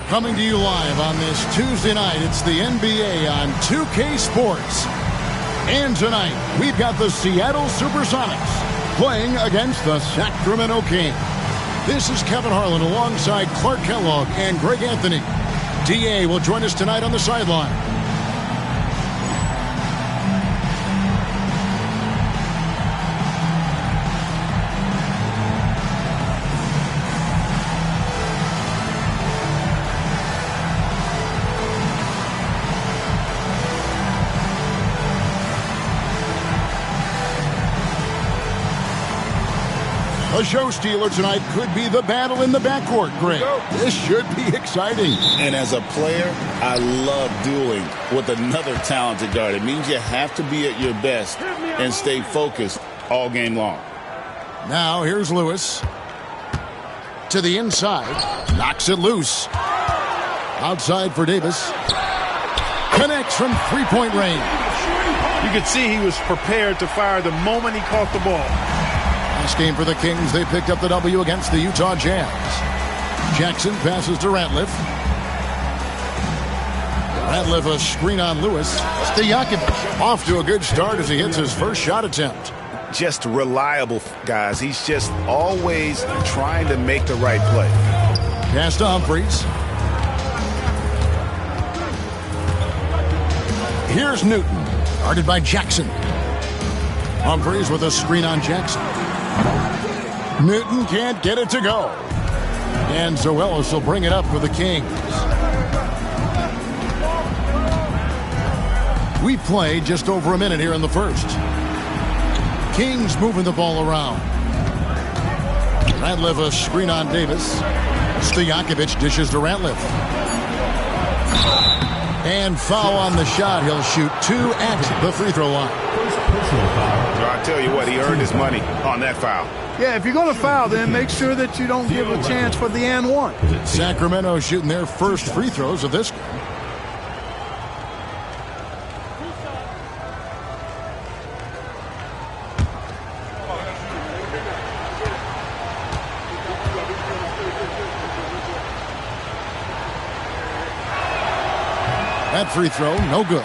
Coming to you live on this Tuesday night, it's the NBA on 2K Sports. And tonight, we've got the Seattle Supersonics playing against the Sacramento Kings. This is Kevin Harlan alongside Clark Kellogg and Greg Anthony. DA will join us tonight on the sideline. A show stealer tonight could be the battle in the backcourt, Greg. This should be exciting. And as a player, I love dueling with another talented guard. It means you have to be at your best and stay focused all game long. Now here's Lewis. To the inside. Knocks it loose. Outside for Davis. Connects from three-point range. You could see he was prepared to fire the moment he caught the ball. Last game for the Kings, they picked up the W against the Utah Jazz. Jackson passes to Ratliff. Ratliff a screen on Lewis. Stojakovic off to a good start as he hits his first shot attempt. Just reliable, guys. He's just always trying to make the right play. Pass to Humphries. Here's Newton, guarded by Jackson. Humphries with a screen on Jackson. Newton can't get it to go. And Zoelis will bring it up for the Kings. We played just over a minute here in the first. Kings moving the ball around. Ratliff a screen on Davis. Stojakovic dishes to Ratliff. And foul on the shot. He'll shoot two at the free throw line. I tell you what, he earned his money on that foul. Yeah, if you're going to foul, then make sure that you don't give a chance for the and one. Sacramento shooting their first free throws of this game. That free throw, no good.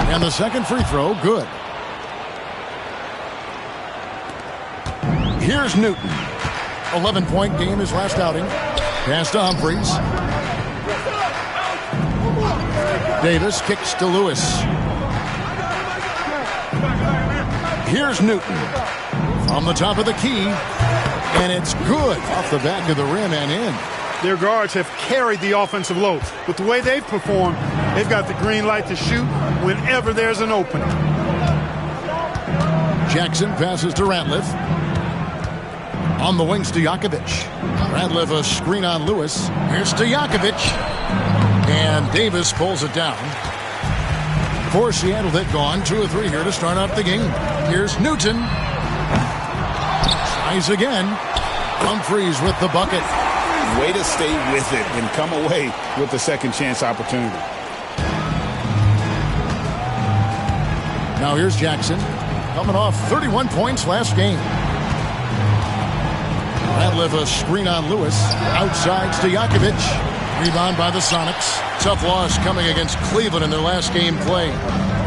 And the second free throw, good. Here's Newton. 11-point game his last outing. Pass to Humphries. Davis kicks to Lewis. Here's Newton. From the top of the key. And it's good off the back of the rim and in. Their guards have carried the offensive load. With the way they've performed, they've got the green light to shoot whenever there's an opening. Jackson passes to Ratliff. On the wing, Stojakovic. Ratliff a screen on Lewis. Here's Stojakovic. And Davis pulls it down. For Seattle, they've gone 2 or 3 here to start out the game. Here's Newton. Tries again. Humphries with the bucket. Way to stay with it and come away with the second chance opportunity. Now here's Jackson. Coming off 31 points last game. Ratliff a screen on Lewis. Outside Stojakovic. Rebound by the Sonics. Tough loss coming against Cleveland in their last game play.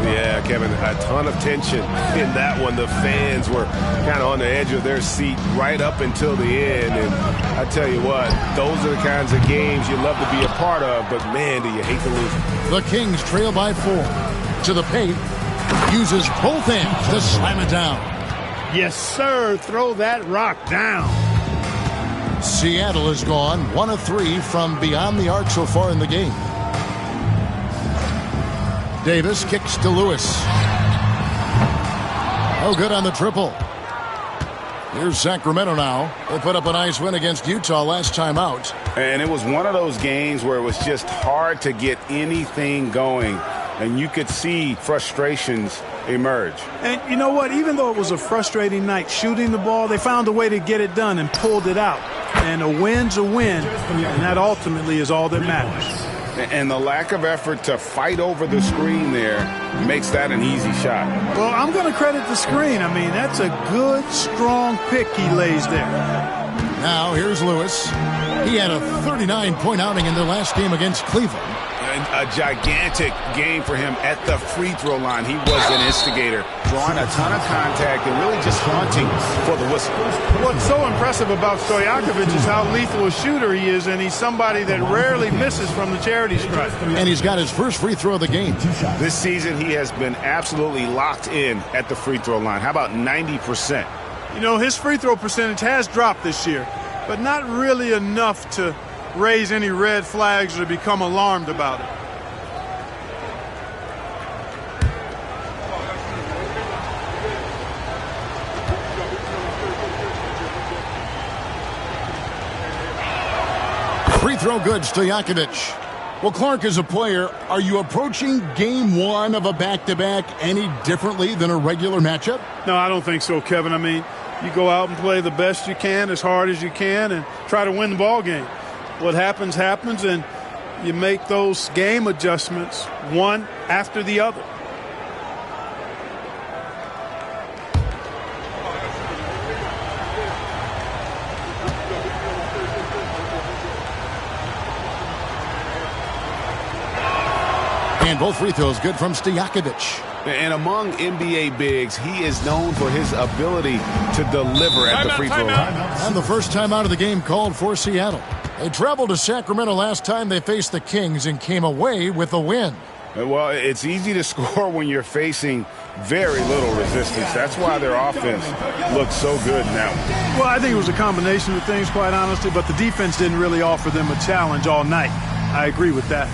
Yeah, Kevin, a ton of tension in that one. The fans were kind of on the edge of their seat right up until the end. And I tell you what, those are the kinds of games you love to be a part of, but man, do you hate to lose them. The Kings trail by 4. To the paint. Uses both hands to slam it down. Yes, sir. Throw that rock down. Seattle has gone 1 of 3 from beyond the arc so far in the game. Davis kicks to Lewis. Oh, good on the triple. Here's Sacramento now. They put up a nice win against Utah last time out. And it was one of those games where it was just hard to get anything going. and you could see frustrations emerge. And you know what? Even though it was a frustrating night shooting the ball, they found a way to get it done and pulled it out. And a win's a win, and that ultimately is all that matters. And the lack of effort to fight over the screen there makes that an easy shot. Well, I'm going to credit the screen. I mean, that's a good, strong pick he lays there. Now, here's Lewis. He had a 39-point outing in their last game against Cleveland. A gigantic game for him at the free throw line. He was an instigator, drawing a ton of contact and really just hunting for the whistle. What's so impressive about Stojakovic is how lethal a shooter he is, and he's somebody that rarely misses from the charity stripe. And he's got his first free throw of the game. This season, he has been absolutely locked in at the free throw line. How about 90%? You know, his free throw percentage has dropped this year, but not really enough to raise any red flags or become alarmed about it. Free throw good, Stojakovic. Well, Clark, as a player, are you approaching game one of a back-to-back any differently than a regular matchup? No, I don't think so, Kevin. I mean, you go out and play the best you can, as hard as you can, and try to win the ball game. What happens, happens, and you make those game adjustments one after the other. And both free throws good from Stojakovic. And among NBA bigs, he is known for his ability to deliver at the free throw line. And the first time out of the game called for Seattle. They traveled to Sacramento last time they faced the Kings and came away with a win. Well, it's easy to score when you're facing very little resistance. That's why their offense looks so good now. Well, I think it was a combination of things, quite honestly, but the defense didn't really offer them a challenge all night. I agree with that.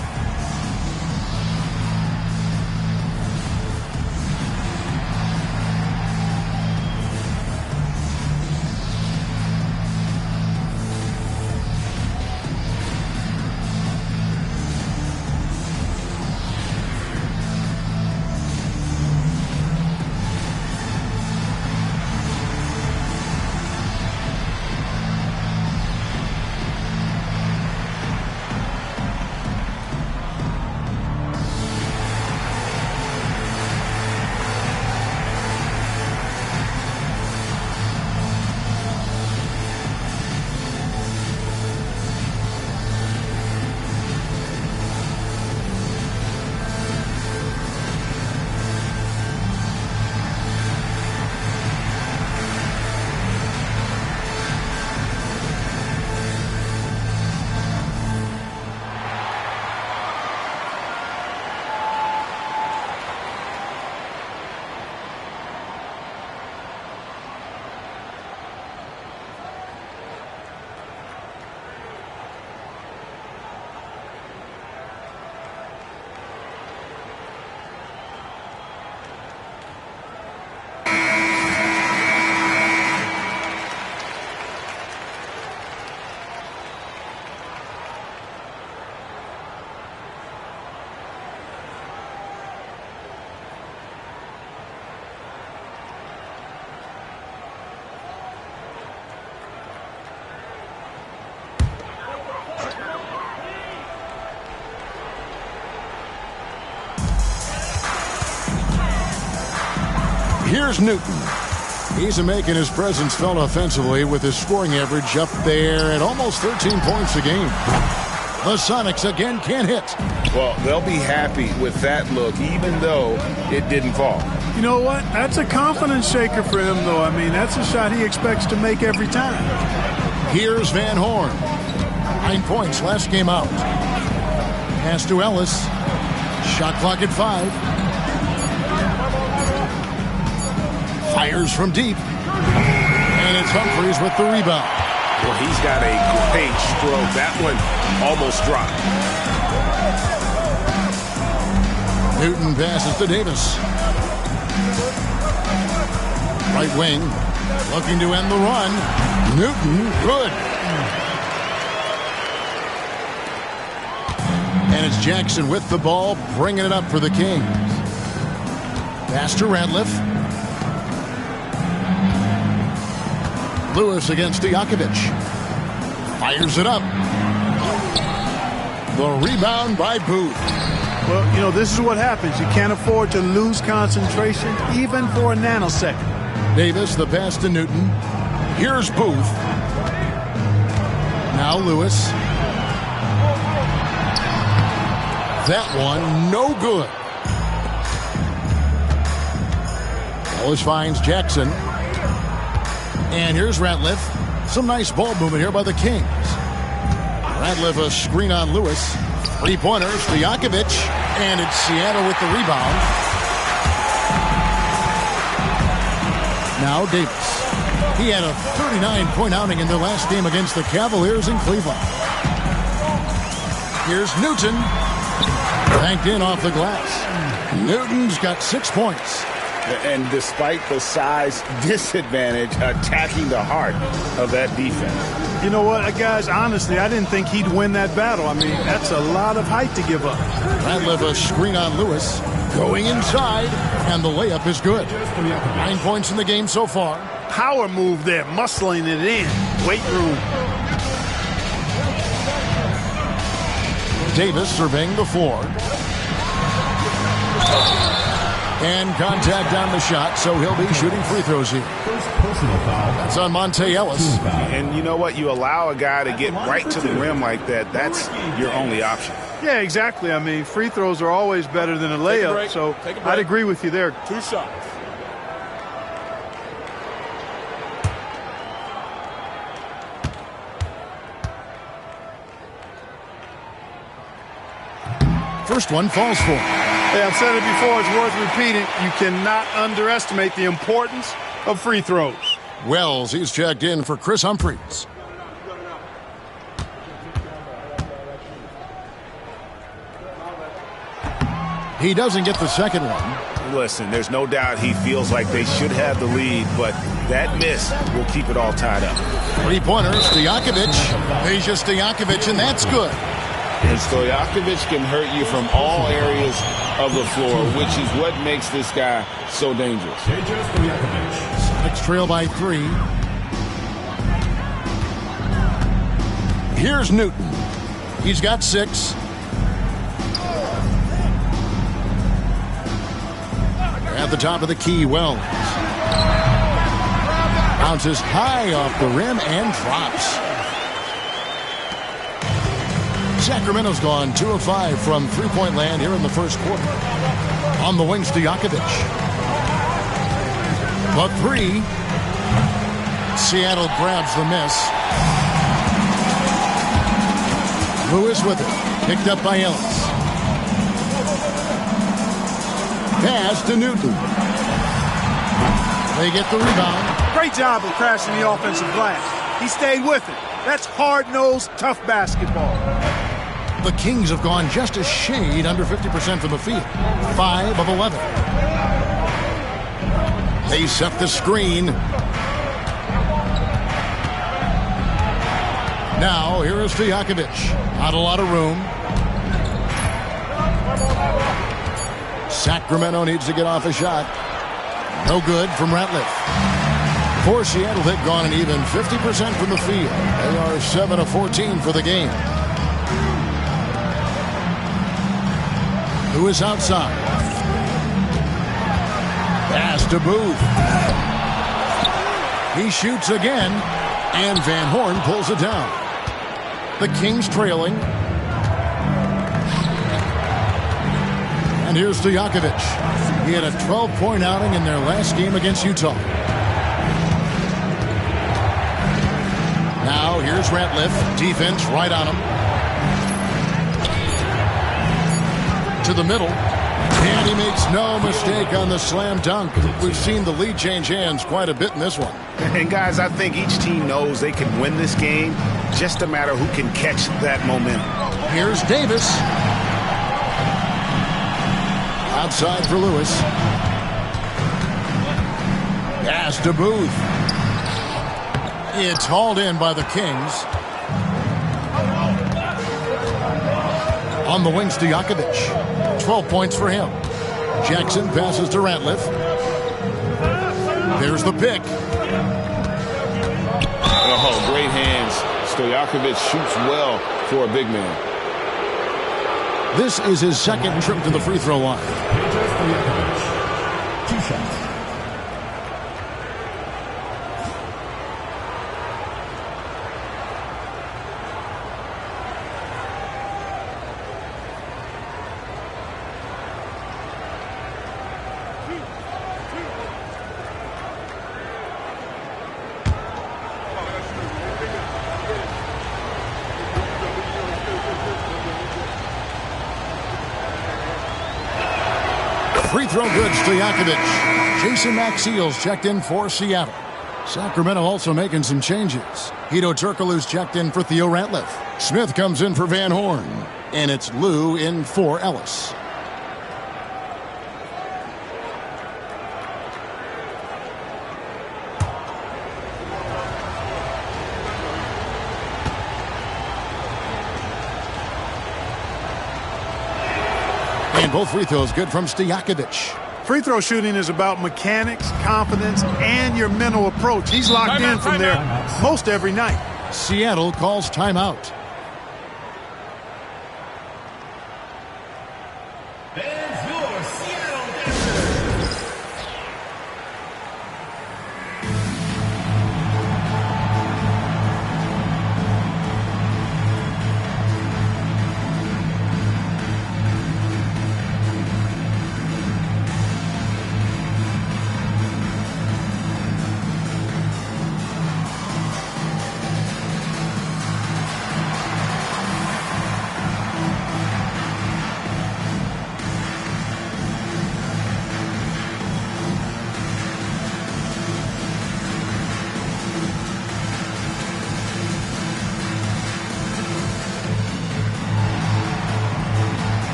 Here's Newton. He's making his presence felt offensively with his scoring average up there at almost 13 points a game. The Sonics again can't hit. Well, they'll be happy with that look, even though it didn't fall. You know what? That's a confidence shaker for him, though. I mean, that's a shot he expects to make every time. Here's Van Horn. 9 points last game out. Pass to Ellis. Shot clock at 5. Fires from deep. And it's Humphries with the rebound. Well, he's got a great stroke. That one almost dropped. Newton passes to Davis. Right wing. Looking to end the run. Newton, good. And And it's Jackson with the ball, bringing it up for the Kings. Pass to Ratliff. Lewis against Stojakovic. Fires it up. The rebound by Booth. Well, you know, this is what happens. You can't afford to lose concentration, even for a nanosecond. Davis, the pass to Newton. Here's Booth. Now Lewis. That one, no good. Ellis finds Jackson. And here's Ratliff. Some nice ball movement here by the Kings. Ratliff a screen on Lewis. Three-pointers, Stojakovic. And it's Seattle with the rebound. Now Davis. He had a 39-point outing in their last game against the Cavaliers in Cleveland. Here's Newton. Banked in off the glass. Newton's got 6 points. And despite the size disadvantage, attacking the heart of that defense. You know what, guys, honestly, I didn't think he'd win that battle. I mean, that's a lot of height to give up. Ratliff a screen on Lewis. Going inside, and the layup is good. 9 points in the game so far. Power move there, muscling it in. Weight room. Davis surveying the floor. And contact on the shot, so he'll be shooting free throws here. That's on Monte Ellis. And you know what? You allow a guy to get right to the rim like that, that's your only option. Yeah, exactly. I mean, free throws are always better than a layup, so I'd agree with you there. 2 shots. First one falls for him. Hey, I've said it before, it's worth repeating. You cannot underestimate the importance of free throws. Wells, he's checked in for Chris Humphries. He doesn't get the second one. Listen, there's no doubt he feels like they should have the lead, but that miss will keep it all tied up. Three-pointers, Stojakovic. Peja Stojakovic, and that's good. And Stojakovic can hurt you from all areas of the floor, which is what makes this guy so dangerous. Sonics trail by 3. Here's Newton. He's got 6. At the top of the key, Wells. Bounces high off the rim and drops. Sacramento's gone 2 of 5 from three-point land here in the first quarter. On the wing, Stojakovic. The 3. Seattle grabs the miss. Lewis with it. Picked up by Ellis. Pass to Newton. They get the rebound. Great job of crashing the offensive glass. He stayed with it. That's hard-nosed, tough basketball. The Kings have gone just a shade under 50% from the field. 5 of 11. They set the screen. Now, here is Stojakovic. Not a lot of room. Sacramento needs to get off a shot. No good from Ratliff. For Seattle, they've gone an even 50% from the field. They are 7 of 14 for the game. Lewis outside. Pass to Booth. He shoots again, and Van Horn pulls it down. The Kings trailing. And here's Stojakovic. He had a 12-point outing in their last game against Utah. Now here's Ratliff. Defense right on him. To the middle. And he makes no mistake on the slam dunk. We've seen the lead change hands quite a bit in this one. And guys, I think each team knows they can win this game. Just a matter who can catch that momentum. Here's Davis. Outside for Lewis. Pass to Booth. It's hauled in by the Kings. On the wing, Stojakovic. 12 points for him. Jackson passes to Ratliff. There's the pick. Oh, great hands. Stojakovic shoots well for a big man. This is his second trip to the free throw line. 2 shots. Free throw good, Stojakovic. Jason Maxiels checked in for Seattle. Sacramento also making some changes. Hedo Turkoglu's checked in for Theo Ratliff. Smith comes in for Van Horn. And it's Lou in for Ellis. And both free throws good from Stojakovic. Free throw shooting is about mechanics, confidence, and your mental approach. He's locked in from there most every night. Seattle calls timeout.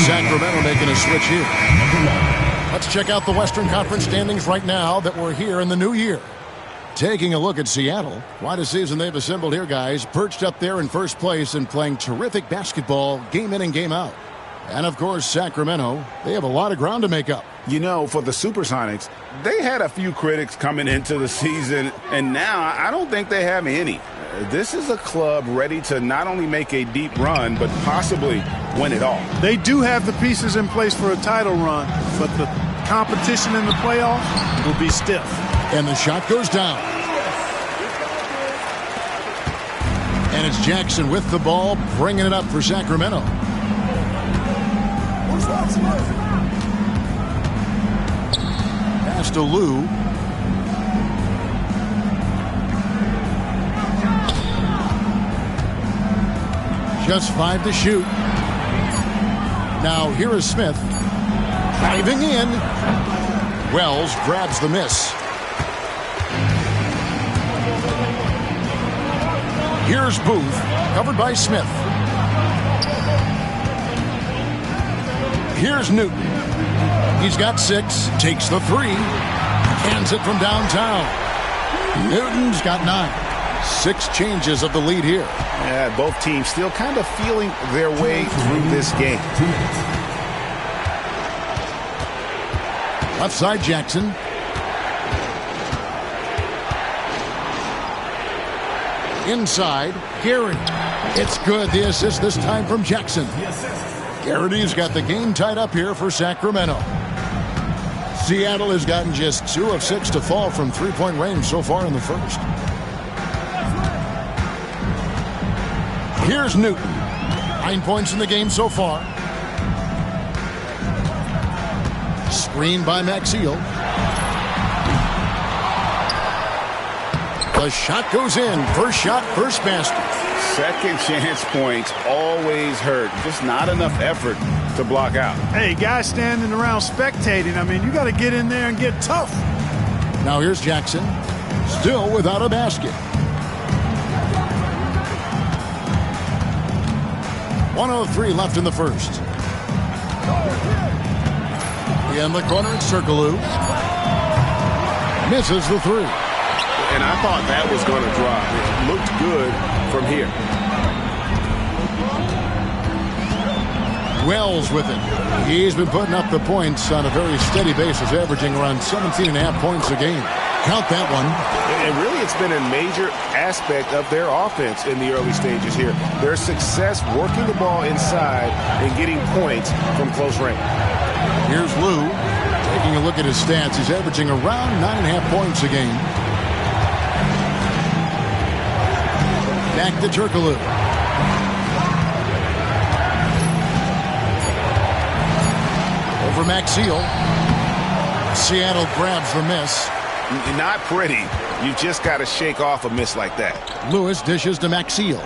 Sacramento making a switch here. Let's check out the Western Conference standings right now that we're here in the new year. Taking a look at Seattle. Quite a season they've assembled here, guys. Perched up there in first place and playing terrific basketball game in and game out. And, of course, Sacramento, they have a lot of ground to make up. You know, for the Supersonics, they had a few critics coming into the season, and now I don't think they have any. This is a club ready to not only make a deep run, but possibly win it all. They do have the pieces in place for a title run, but the competition in the playoffs will be stiff. And the shot goes down. And it's Jackson with the ball, bringing it up for Sacramento. Pass to Lou. Just 5 to shoot. Now here is Smith. Diving in. Wells grabs the miss. Here's Booth, covered by Smith. Here's Newton. He's got 6, takes the 3, hands it from downtown. Newton's got 9. 6 changes of the lead here. Yeah, both teams still kind of feeling their way through this game. Left side, Jackson. Inside, Garrity. It's good. The assist this time from Jackson. Garrity's got the game tied up here for Sacramento. Seattle has gotten just 2 of 6 to fall from three-point range so far in the first. Here's Newton. 9 points in the game so far. Screen by Maxiel. The shot goes in. First shot, first basket. Second chance points always hurt. Just not enough effort to block out. Hey, guys standing around spectating. I mean, you got to get in there and get tough. Now here's Jackson. Still without a basket. 1:03 left in the first. In the corner, it's Circalou. Misses the three. And I thought that was going to drop. It looked good from here. Wells with it. He's been putting up the points on a very steady basis, averaging around 17.5 points a game. Count that one. And really, it's been a major aspect of their offense in the early stages here. Their success working the ball inside and getting points from close range. Here's Lou. Taking a look at his stats, he's averaging around 9.5 points a game. Back to Turkoglu. Over Maxiel. Seattle grabs the miss. Not pretty. You just got to shake off a miss like that. Lewis dishes to Maxiel.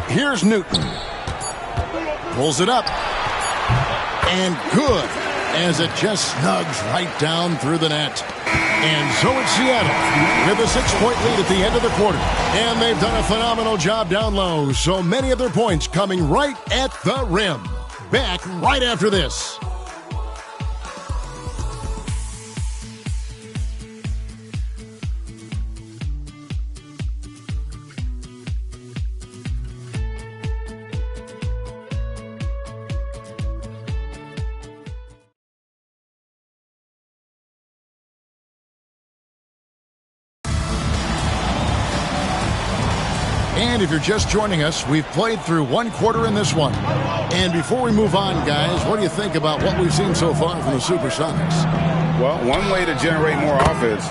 Here's Newton. Pulls it up. And good, as it just snugs right down through the net. And so it's Seattle with a 6-point lead at the end of the quarter. And they've done a phenomenal job down low. So many of their points coming right at the rim. Back right after this. And if you're just joining us, we've played through one quarter in this one. And before we move on, guys, what do you think about what we've seen so far from the Supersonics? Well, one way to generate more offense,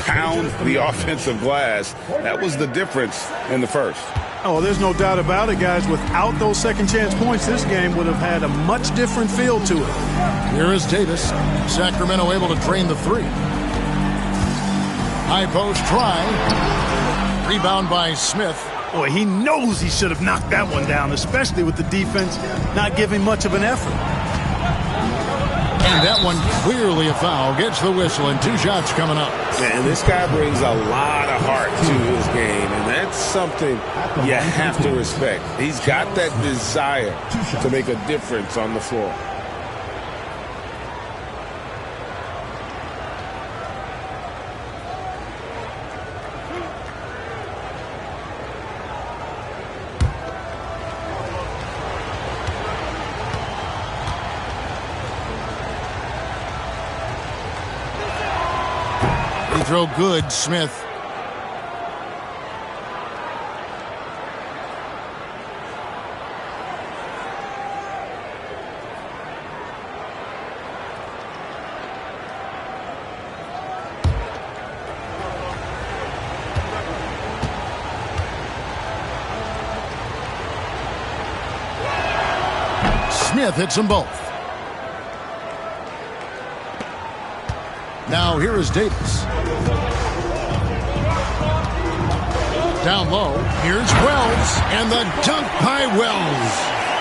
pound the offensive glass. That was the difference in the first. Oh, there's no doubt about it, guys. Without those second chance points, this game would have had a much different feel to it. Here is Davis. Sacramento able to drain the three. High post try. Rebound by Smith. Boy, he knows he should have knocked that one down, especially with the defense not giving much of an effort. And that one clearly a foul. Gets the whistle, and 2 shots coming up. And this guy brings a lot of heart to his game, and that's something you have to respect. He's got that desire to make a difference on the floor. Throw good, Smith. Smith hits them both. Now here is Davis. Down low, here's Wells, and the dunk by Wells.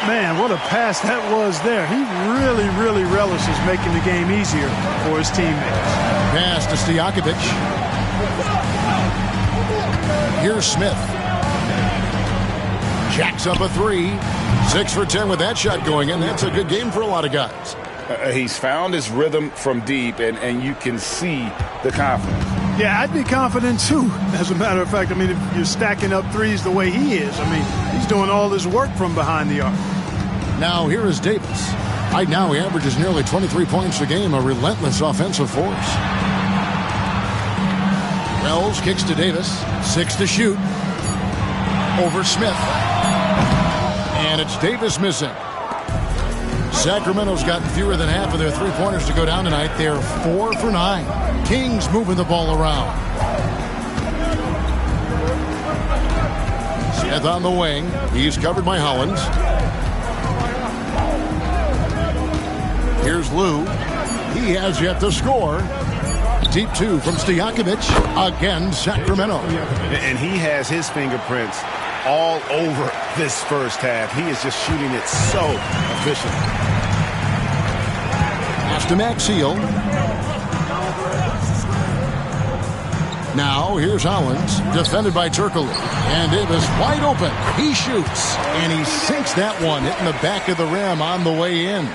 Man, what a pass that was there. He really relishes making the game easier for his teammates. Pass to Stojakovic. Here's Smith. Jacks up a three. 6 for 10 with that shot going in. That's a good game for a lot of guys. He's found his rhythm from deep, and you can see the confidence. Yeah, I'd be confident too. As a matter of fact, I mean, if you're stacking up threes the way he is, I mean, he's doing all his work from behind the arc. Now here is Davis. Right now he averages nearly 23 points a game, a relentless offensive force. Wells kicks to Davis. 6 to shoot. Over Smith. And it's Davis missing. Sacramento's gotten fewer than half of their three-pointers to go down tonight. They're 4 for 9. Kings moving the ball around. Smith on the wing. He's covered by Hollins. Here's Lou. He has yet to score. Deep two from Stojakovic. Again, Sacramento. And he has his fingerprints all over this first half. He is just shooting it so efficient. Pass to Maxiel. Now, here's Hollins, defended by Turkoglu. And Davis wide open. He shoots, and he sinks that one, hitting the back of the rim on the way in.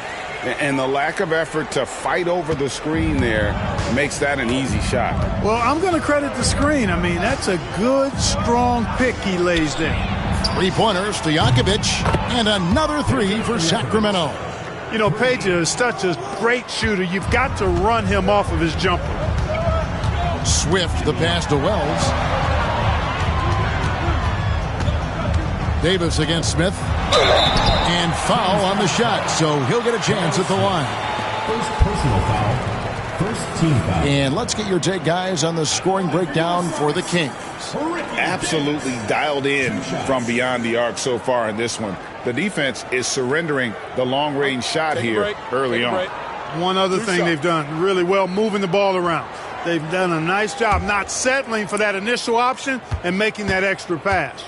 And the lack of effort to fight over the screen there makes that an easy shot. Well, I'm going to credit the screen. I mean, that's a good, strong pick he lays there. Three-pointers, Stojakovic, and another three for Sacramento. You know, Peja is such a great shooter. You've got to run him off of his jumper. Swift, the pass to Wells. Davis against Smith. And foul on the shot, so he'll get a chance at the line. First personal foul. First team foul. And let's get your take, guys, on the scoring breakdown for the Kings. Absolutely dialed in from beyond the arc so far in this one. The defense is surrendering the long-range shot here early on. One other thing they've done really well, moving the ball around. They've done a nice job not settling for that initial option and making that extra pass.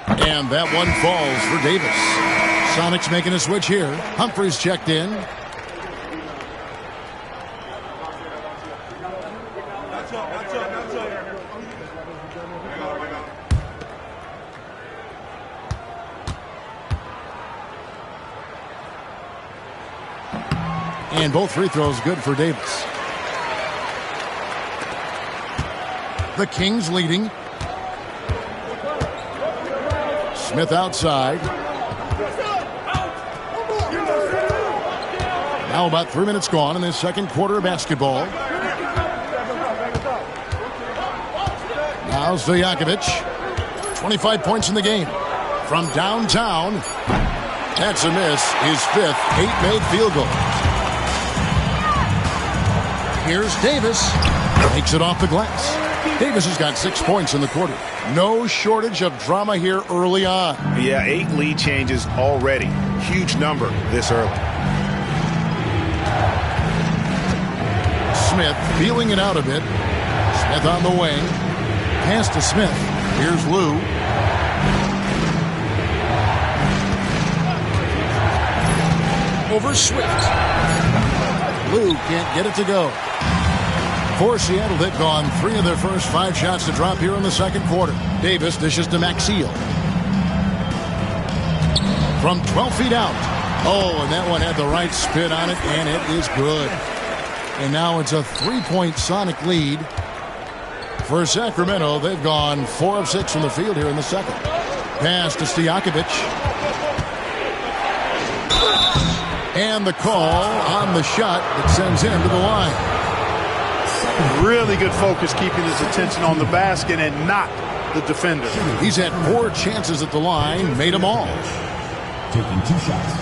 And that one falls for Davis. Sonics making a switch here. Humphries checked in. And both free throws good for Davis. The Kings leading. Smith outside. Now about 3 minutes gone in this second quarter of basketball. Now Stojakovic. 25 points in the game. From downtown. That's a miss. His fifth 8-made field goal. Here's Davis. Takes it off the glass. Davis has got 6 points in the quarter. No shortage of drama here early on. Yeah, 8 lead changes already. Huge number this early. Smith feeling it out a bit. Smith on the wing. Pass to Smith. Here's Lou. Over Swift. Lou can't get it to go. For Seattle, they've gone 3 of their first 5 shots to drop here in the second quarter. Davis dishes to Maxiel. From 12 feet out. Oh, and that one had the right spin on it, and it is good. And now it's a 3-point Sonic lead. For Sacramento, they've gone 4 of 6 from the field here in the second. Pass to Stojakovic. And the call on the shot that sends him to the line. Really good focus, keeping his attention on the basket and not the defender. He's had 4 chances at the line, made them all. Taking 2 shots.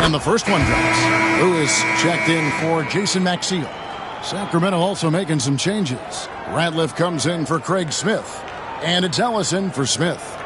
And the first one drops. Lewis checked in for Jason Maxiel. Sacramento also making some changes. Ratliff comes in for Craig Smith. And it's Ellison for Smith.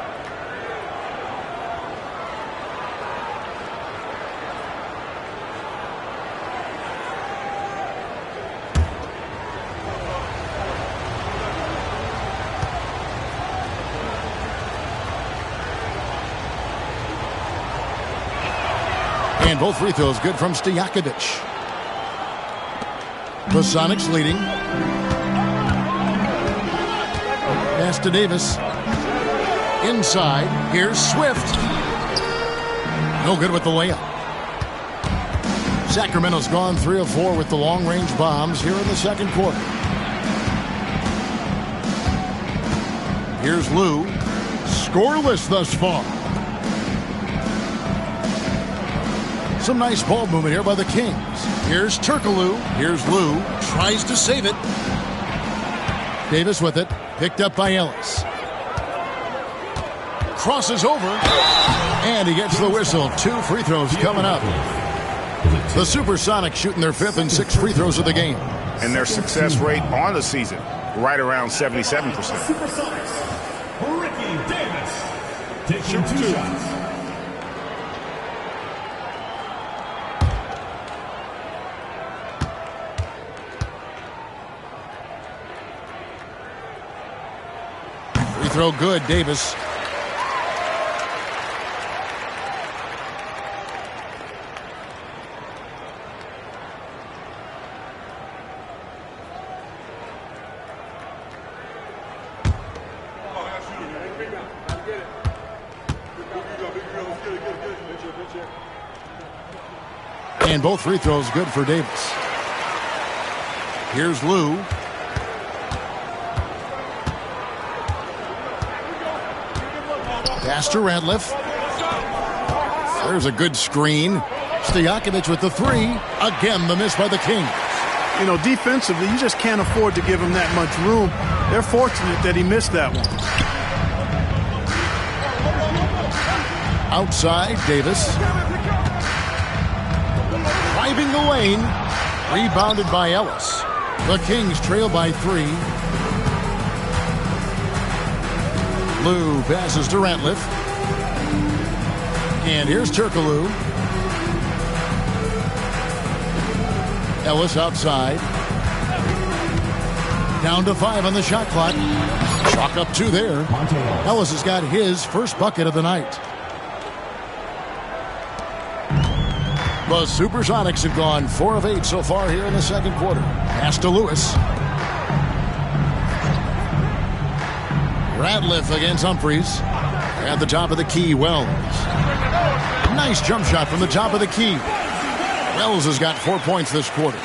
And both free throws good from Stojakovic. The Sonics leading. Pass to Davis. Inside. Here's Swift. No good with the layup. Sacramento's gone 3 of 4 with the long-range bombs here in the second quarter. Here's Lou. Scoreless thus far. Some nice ball movement here by the Kings. Here's Turkoglu. Here's Lou. Tries to save it. Davis with it. Picked up by Ellis. Crosses over. And he gets the whistle. 2 free throws coming up. The Supersonics shooting their 5th and 6th free throws of the game. And their success rate on the season, right around 77%. Supersonics, Ricky Davis, taking 2 shots. Free throw good, Davis. And both free throws good for Davis. Here's Lou. Pass to Ratliff. There's a good screen. Stojakovic with the 3. Again, the miss by the Kings. You know, defensively, you just can't afford to give him that much room. They're fortunate that he missed that one. Outside, Davis. Driving the lane. Rebounded by Ellis. The Kings trail by 3. Lou passes to Ratliff. And here's Turkoglu. Ellis outside. Down to 5 on the shot clock. Chalk up 2 there. Ellis has got his first bucket of the night. The Supersonics have gone 4 of 8 so far here in the second quarter. Pass to Lewis. Ratliff against Humphries. At the top of the key, Wells. Nice jump shot from the top of the key. Wells has got 4 points this quarter.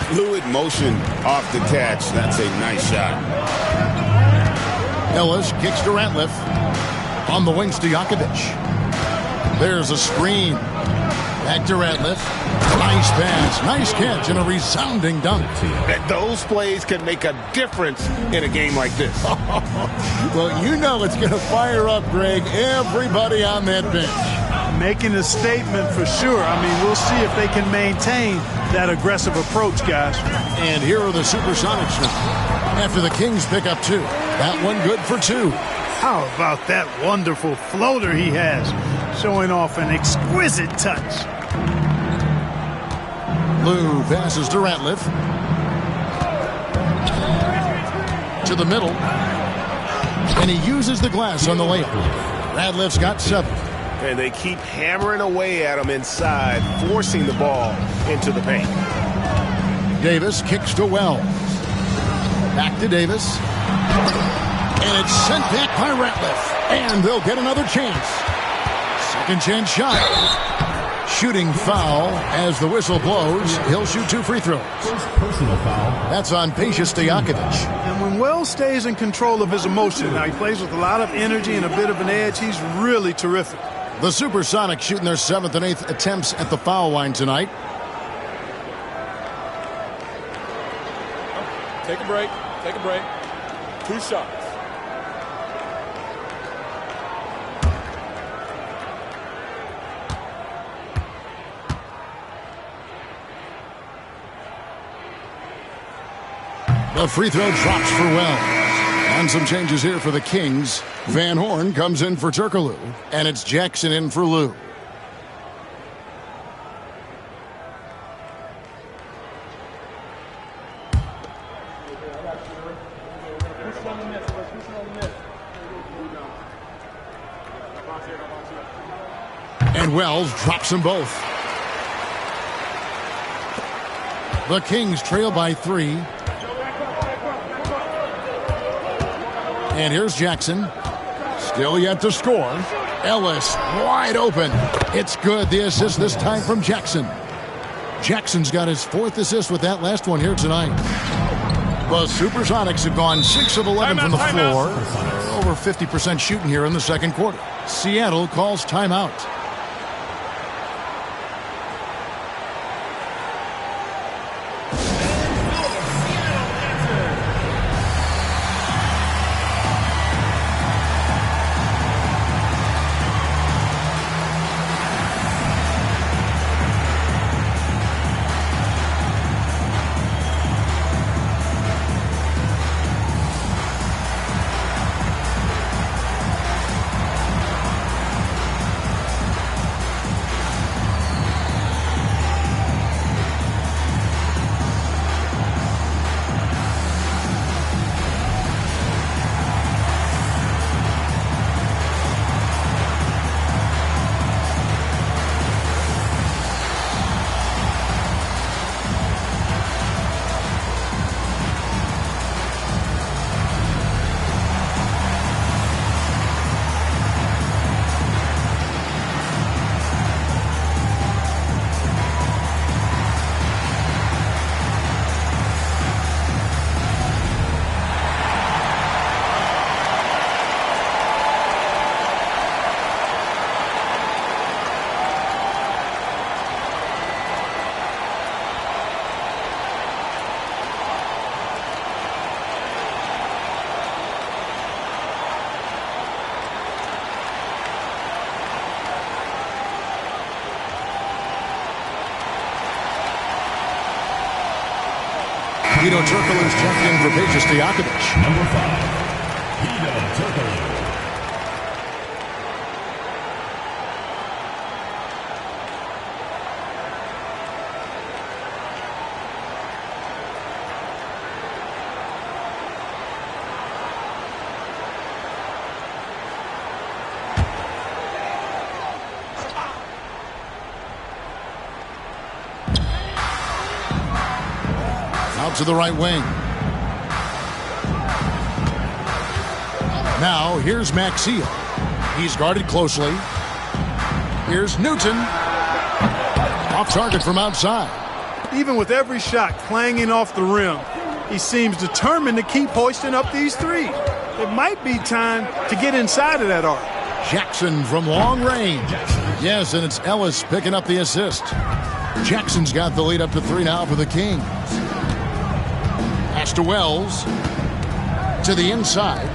Fluid motion off the catch. That's a nice shot. Ellis kicks to Ratliff. On the wing, Stojakovic. There's a screen. Back to Ratliff. Nice pass, nice catch, and a resounding dunk. Those plays can make a difference in a game like this. Well, you know it's going to fire up, Greg, everybody on that bench. Making a statement for sure. I mean, we'll see if they can maintain that aggressive approach, guys. And here are the Supersonics now. After the Kings pick up 2. That one good for 2. How about that wonderful floater he has, showing off an exquisite touch. Lou passes to Ratliff. To the middle. And he uses the glass on the layup. Ratliff's got 7. And they keep hammering away at him inside, forcing the ball into the paint. Davis kicks to Wells. Back to Davis. And it's sent back by Ratliff. And they'll get another chance. Second chance shot. Shooting foul as the whistle blows. He'll shoot 2 free throws. First personal foul. That's on Peja Stojakovic. And when Wells stays in control of his emotion, now he plays with a lot of energy and a bit of an edge, he's really terrific. The Supersonics shooting their 7th and 8th attempts at the foul line tonight. Take a break. Take a break. 2 shots. The free throw drops for Wells. And some changes here for the Kings. Van Horn comes in for Turkoglu. And it's Jackson in for Lou. And Wells drops them both. The Kings trail by 3. And here's Jackson. Still yet to score. Ellis wide open. It's good. The assist this time from Jackson. Jackson's got his 4th assist with that last one here tonight. The Supersonics have gone 6 of 11 from the floor. Over 50% shooting here in the second quarter. Seattle calls timeout. Hedo Turkoglu's checked in for Peja Stojakovic. Number 5, Hedo Turkoglu. Out to the right wing. Now, here's Maxiell. He's guarded closely. Here's Newton. Off target from outside. Even with every shot clanging off the rim, he seems determined to keep hoisting up these threes. It might be time to get inside of that arc. Jackson from long range. Yes, and it's Ellis picking up the assist. Jackson's got the lead up to 3 now for the Kings. Pass to Wells. To the inside.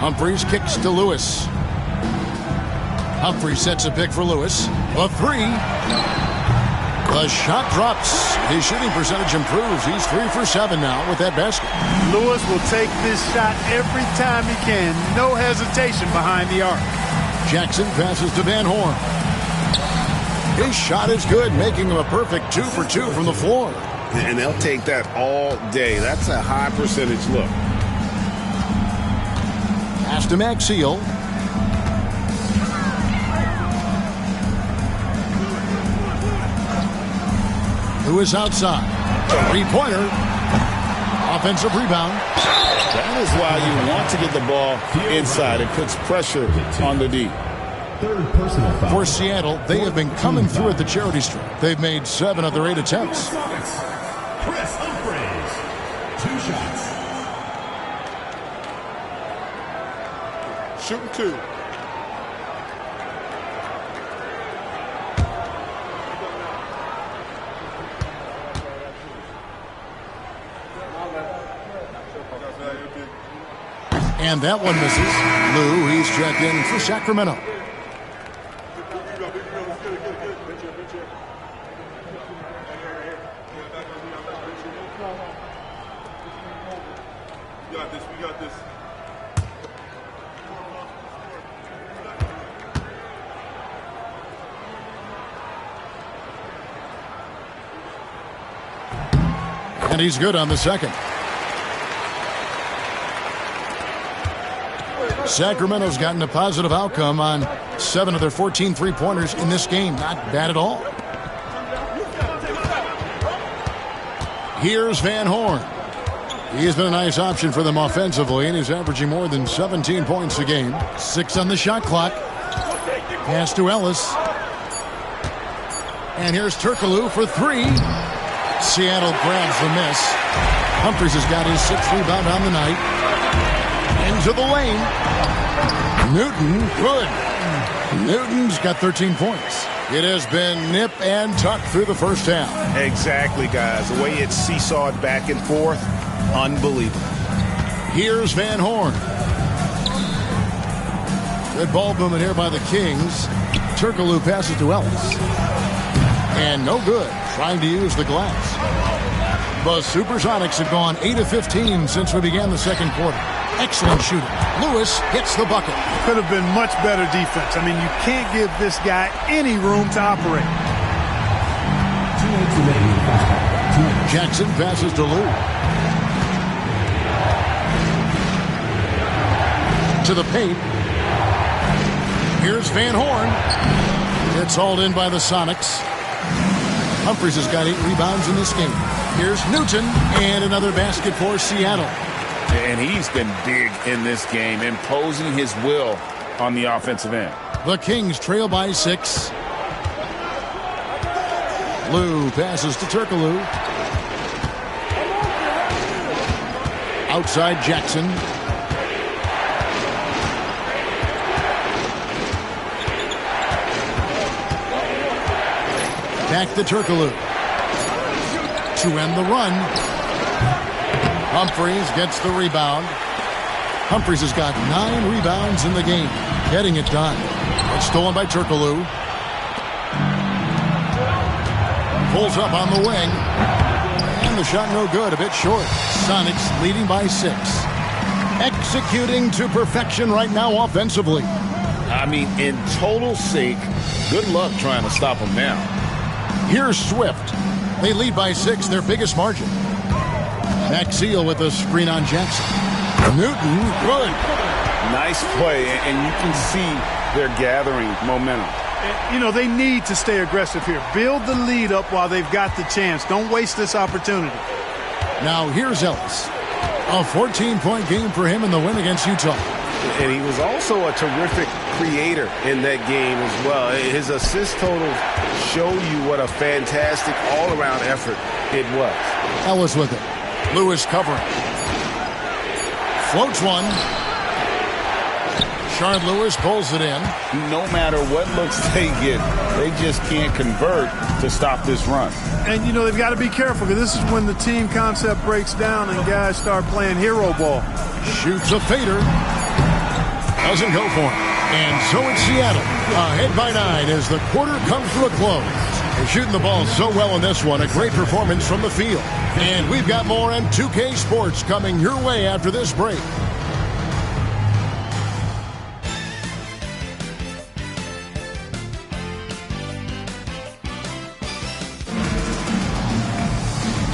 Humphries kicks to Lewis. Humphries sets a pick for Lewis. A 3. The shot drops. His shooting percentage improves. He's 3 for 7 now with that basket. Lewis will take this shot every time he can. No hesitation behind the arc. Jackson passes to Van Horn. His shot is good, making him a perfect 2 for 2 from the floor. And they'll take that all day. That's a high percentage look. Pass to Maxiell. Lewis outside. 3-pointer. Offensive rebound. That is why you want to get the ball inside. It puts pressure on the D. Third personal foul. For Seattle, they have been coming through at the charity stripe. They've made 7 of their 8 attempts. Chris Humphries. 2 shots. Shooting 2. And that one misses. Lou, he's checked in for Sacramento. We got this. And he's good on the second. Sacramento's gotten a positive outcome on 7 of their 14 3-pointers in this game. Not bad at all. Here's Van Horn. He has been a nice option for them offensively, and he's averaging more than 17 points a game. 6 on the shot clock. Pass to Ellis. And here's Turkoglu for 3. Seattle grabs the miss. Humphries has got his 6th rebound on the night. Into the lane. Newton, good. Newton's got 13 points. It has been nip and tuck through the first half. Exactly, guys. The way it's seesawed back and forth, unbelievable. Here's Van Horn. Good ball movement here by the Kings. Turkoglu passes to Ellis. And no good. Trying to use the glass. The Supersonics have gone 8 of 15 since we began the second quarter. Excellent shooting. Lewis hits the bucket. Could have been much better defense. I mean, you can't give this guy any room to operate. 2 minutes remaining in the first half. Jackson passes to Lou. To the paint. Here's Van Horn. It's hauled in by the Sonics. Humphries has got 8 rebounds in this game. Here's Newton, and another basket for Seattle. And he's been big in this game, imposing his will on the offensive end. The Kings trail by 6. Lou passes to Turkoglu. Outside Jackson. Back to Turkoglu. To end the run. Humphries gets the rebound. Humphries has got 9 rebounds in the game. Getting it done. It's stolen by Turkoglu. Pulls up on the wing. And the shot no good, a bit short. Sonics leading by 6. Executing to perfection right now offensively. I mean, in total sake, good luck trying to stop them now. Here's Swift. They lead by 6, their biggest margin. Maxiel with a screen on Jackson. Newton, good. Nice play, and you can see they're gathering momentum. You know, they need to stay aggressive here. Build the lead up while they've got the chance. Don't waste this opportunity. Now here's Ellis. A 14-point game for him in the win against Utah. And he was also a terrific creator in that game as well. His assist totals show you what a fantastic all-around effort it was. Ellis with it. Lewis covering. Floats one. Shard Lewis pulls it in. No matter what looks they get, they just can't convert to stop this run. And, you know, they've got to be careful because this is when the team concept breaks down and guys start playing hero ball. Shoots a fader. Doesn't go for it. And so it's Seattle, ahead by 9 as the quarter comes to a close. They're shooting the ball so well in this one. A great performance from the field. And we've got more on 2K Sports coming your way after this break.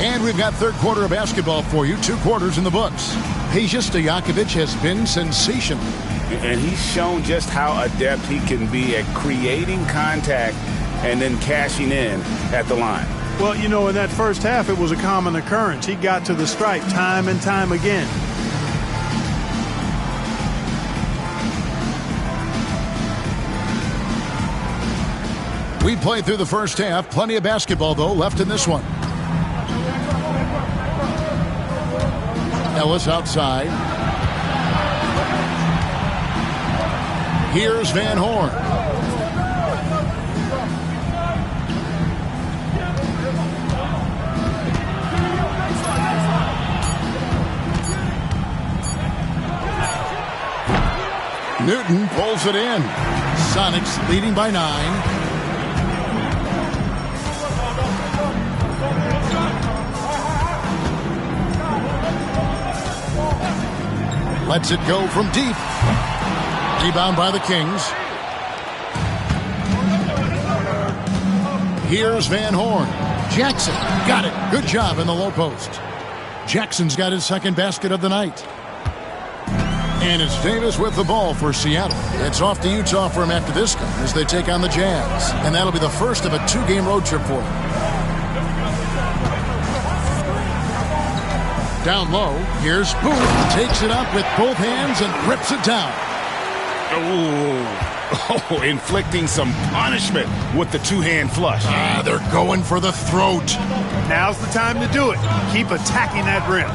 And we've got third quarter of basketball for you. 2 quarters in the books. Peja Stojakovic has been sensational. And he's shown just how adept he can be at creating contact and then cashing in at the line. Well, you know, in that first half, it was a common occurrence. He got to the stripe time and time again. We played through the first half. Plenty of basketball, though, left in this one. Ellis outside. Here's Van Horn. Newton pulls it in. Sonics leading by 9. Lets it go from deep. Rebound by the Kings. Here's Van Horn. Jackson got it. Good job in the low post. Jackson's got his second basket of the night. And it's Davis with the ball for Seattle. It's off to Utah for him after this game as they take on the Jazz. And that'll be the first of a 2-game road trip for him. Down low, here's Booth. Takes it up with both hands and rips it down. Oh, inflicting some punishment with the 2-hand flush. They're going for the throat. Now's the time to do it. Keep attacking that rim.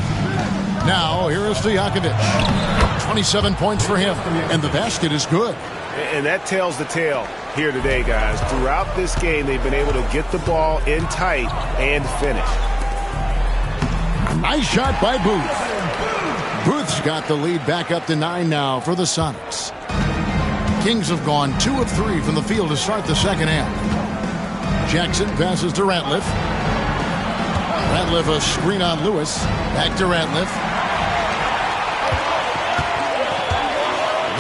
Now, here is Stojakovic. 27 points for him, and the basket is good. And that tells the tale here today, guys. Throughout this game, they've been able to get the ball in tight and finish. Nice shot by Booth. Booth's got the lead back up to 9 now for the Sonics. Kings have gone 2 of 3 from the field to start the second half. Jackson passes to Ratliff. Ratliff a screen on Lewis. Back to Ratliff.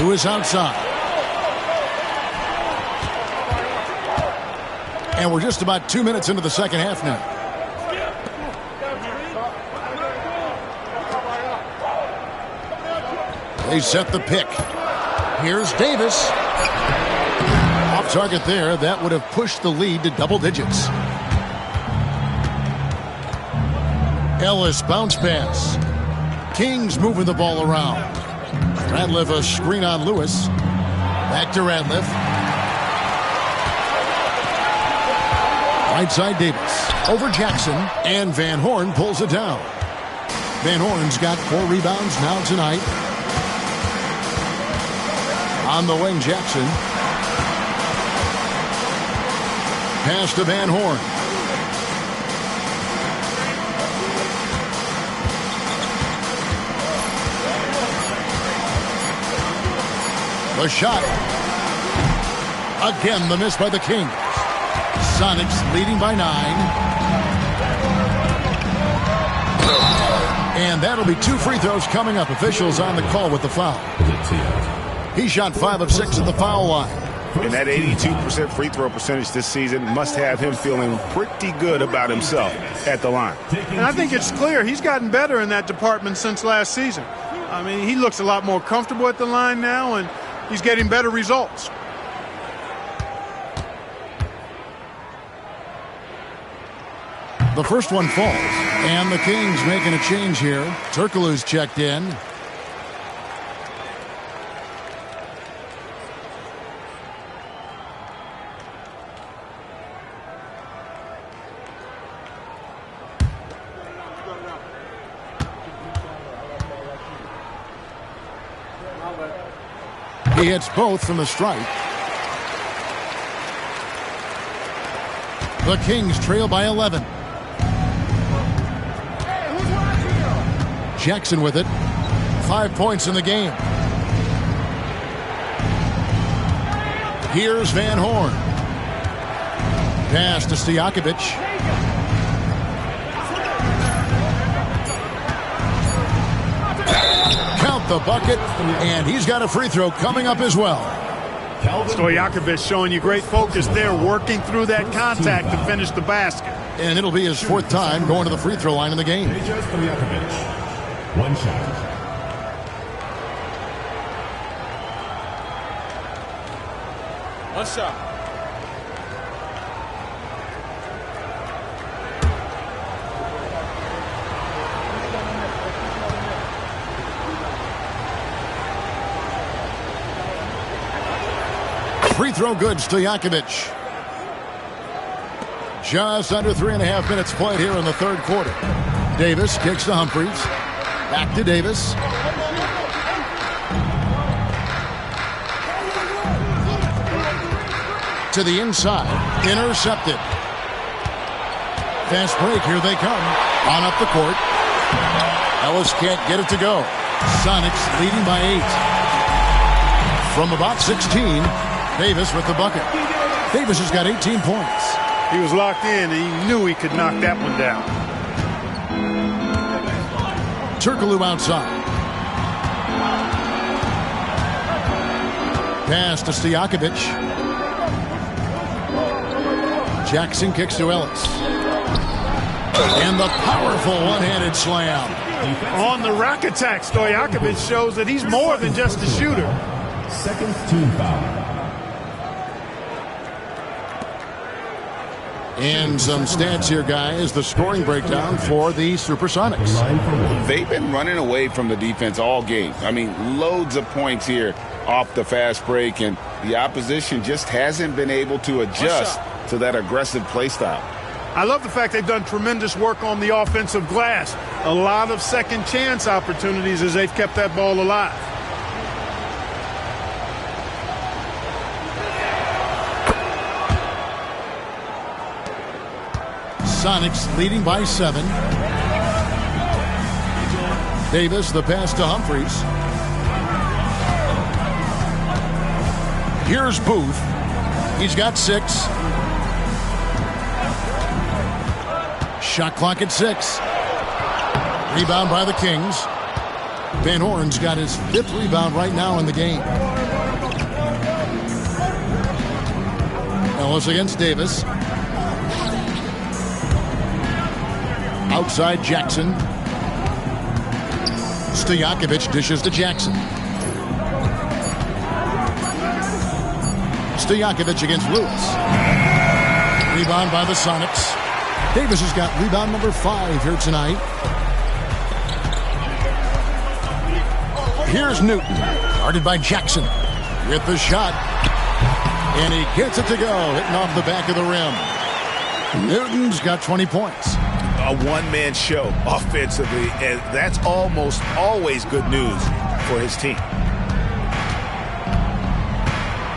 Lewis outside. And we're just about 2 minutes into the second half now. They set the pick. Here's Davis. Off target there. That would have pushed the lead to double digits. Ellis bounce pass. Kings moving the ball around. Ratliff a screen on Lewis. Back to Ratliff. Right side Davis. Over Jackson. And Van Horn pulls it down. Van Horn's got 4 rebounds now tonight. On the wing, Jackson. Pass to Van Horn. The shot. Again, the miss by the Kings. Sonics leading by 9. And that'll be 2 free throws coming up. Officials on the call with the foul. He shot 5 of 6 at the foul line. And that 82% free throw percentage this season must have him feeling pretty good about himself at the line. And I think it's clear he's gotten better in that department since last season. I mean, he looks a lot more comfortable at the line now, and he's getting better results. The first one falls, and the Kings making a change here. Turkoglu's checked in. He hits both from the stripe. The Kings trail by 11. Jackson with it. 5 points in the game. Here's Van Horn. Pass to Stojakovic. Count the bucket, and he's got a free throw coming up as well. Stojakovic showing you great focus there, working through that contact to finish the basket. And it'll be his 4th time going to the free throw line in the game. One shot. One shot. Free throw good, Stojakovic. Just under 3.5 minutes played here in the 3rd quarter. Davis kicks to Humphries. Back to Davis. To the inside. Intercepted. Fast break. Here they come. On up the court. Ellis can't get it to go. Sonics leading by 8. From about 16, Davis with the bucket. Davis has got 18 points. He was locked in, and he knew he could knock that one down. Turkoglu outside. Pass to Stojakovic. Jackson kicks to Ellis. And the powerful one-handed slam. On the rack attack, Stojakovic shows that he's more than just a shooter. Second team foul. And some stats here, guys. The scoring breakdown for the Supersonics. They've been running away from the defense all game. I mean, loads of points here off the fast break, and the opposition just hasn't been able to adjust to that aggressive play style. I love the fact they've done tremendous work on the offensive glass. A lot of second chance opportunities as they've kept that ball alive. Sonics leading by 7. Davis, the pass to Humphries. Here's Booth. He's got 6. Shot clock at 6. Rebound by the Kings. Van Horn's got his 5th rebound right now in the game. Ellis against Davis. Outside Jackson. Stojakovic dishes to Jackson. Stojakovic against Lewis. Rebound by the Sonics. Davis has got rebound number 5 here tonight. Here's Newton. Guarded by Jackson. With the shot. And he gets it to go. Hitting off the back of the rim. Newton's got 20 points. A one-man show offensively, and that's almost always good news for his team.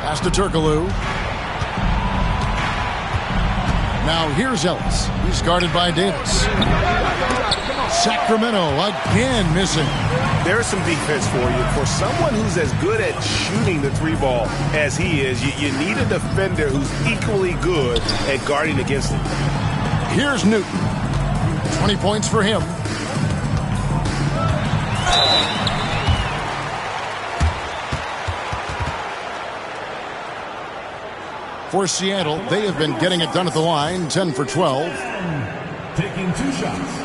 Pass to Turkoglu. Now here's Ellis. He's guarded by Davis. Sacramento again missing. There's some defense for you. For someone who's as good at shooting the 3-ball as he is, you need a defender who's equally good at guarding against it. Here's Newton. 20 points for him. For Seattle, they have been getting it done at the line, 10 for 12. Taking 2 shots.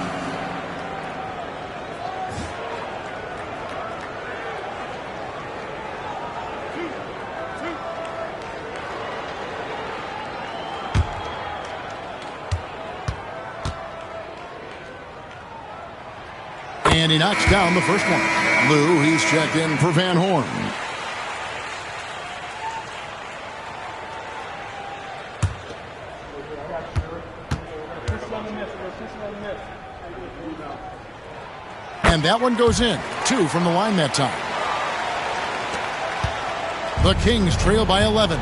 And he knocks down the first one. Lou, he's checked in for Van Horn. And that one goes in. 2 from the line that time. The Kings trail by 11.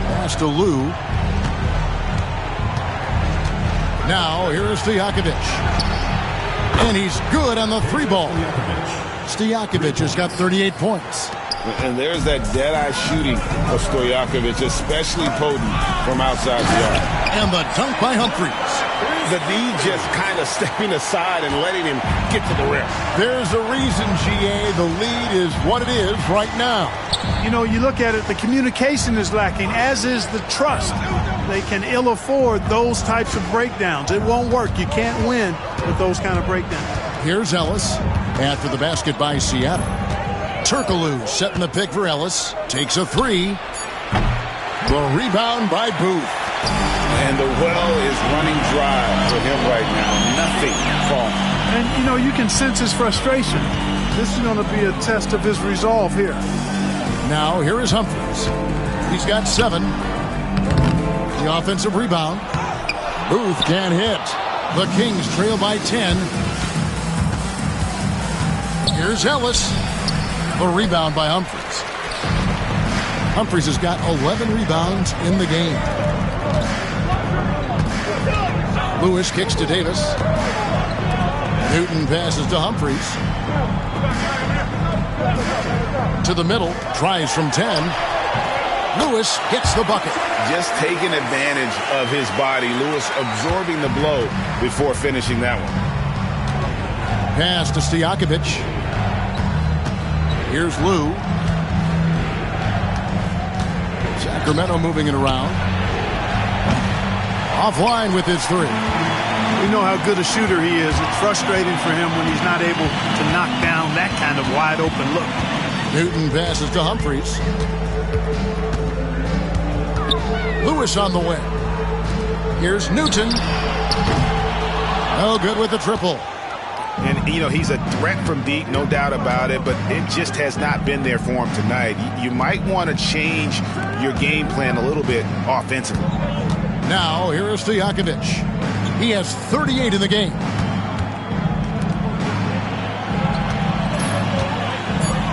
Pass to Lou. Now, here is Stojakovic. And he's good on the 3-ball. Stojakovic has got 38 points. And there's that dead-eye shooting of Stojakovic, especially potent from outside the arc. And the dunk by Humphries. The D just kind of stepping aside and letting him get to the rim. There's a reason, GA, the lead is what it is right now. You know, you look at it, the communication is lacking, as is the trust. They can ill afford those types of breakdowns. It won't work. You can't win with those kind of breakdowns. Here's Ellis after the basket by Seattle. Turkoglu setting the pick for Ellis. Takes a 3. The rebound by Booth. And the well is running dry for him right now. Nothing falling. And, you know, you can sense his frustration. This is going to be a test of his resolve here. Now, here is Humphries. He's got 7. The offensive rebound. Booth can't hit. The Kings trail by 10. Here's Ellis. The rebound by Humphries. Humphries has got 11 rebounds in the game. Lewis kicks to Davis. Newton passes to Humphries. To the middle. Tries from 10. Lewis gets the bucket. Just taking advantage of his body. Lewis absorbing the blow before finishing that one. Pass to Stojakovic. Here's Lou. Sacramento moving it around. Offline with his 3. We know how good a shooter he is. It's frustrating for him when he's not able to knock down that kind of wide open look. Newton passes to Humphries. Lewis on the wing. Here's Newton. No good with the triple. And, you know, he's a threat from deep, no doubt about it, but it just has not been there for him tonight. You might want to change your game plan a little bit offensively. Now, here is Stojakovic. He has 38 in the game.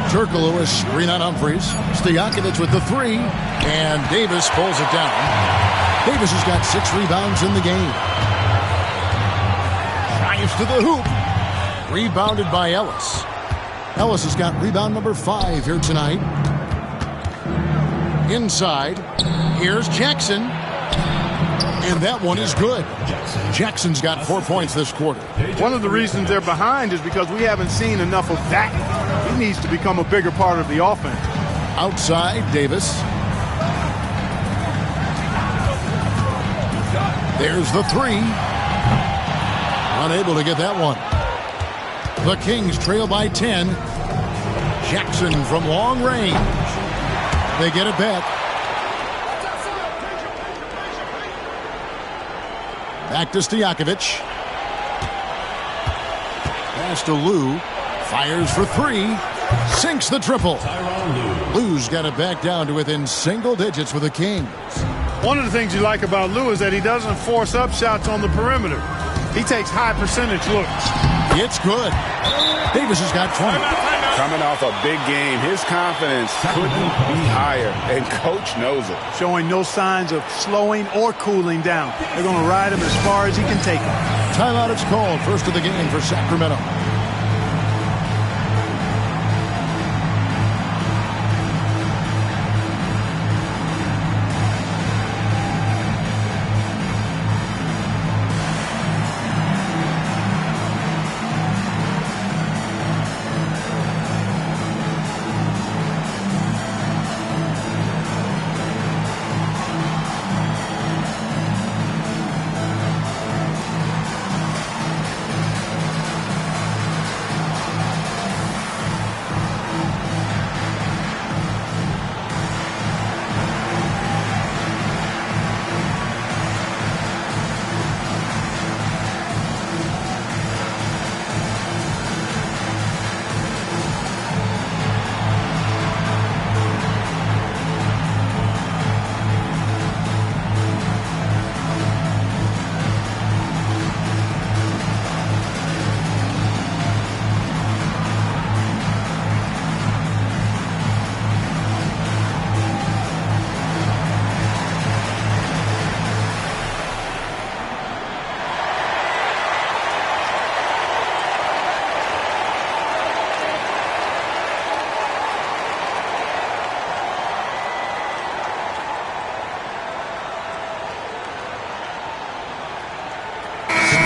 Turkoglu is screen on Humphries. Stojakovic with the 3. And Davis pulls it down. Davis has got 6 rebounds in the game. Drives to the hoop. Rebounded by Ellis. Ellis has got rebound number 5 here tonight. Inside. Here's Jackson. And that one is good. Jackson's got 4 points this quarter. One of the reasons they're behind is because we haven't seen enough of that. He needs to become a bigger part of the offense. Outside, Davis. There's the 3. Unable to get that one. The Kings trail by 10. Jackson from long range. They get it back. Back to Stojakovic. Pass to Lou. Fires for 3. Sinks the triple. Lou's got it back down to within single digits for the Kings. One of the things you like about Lou is that he doesn't force up shots on the perimeter. He takes high percentage looks. It's good. Davis has got 20. Coming off a big game, his confidence couldn't be higher, and Coach knows it. Showing no signs of slowing or cooling down. They're going to ride him as far as he can take him. Timeout is called. First of the game for Sacramento.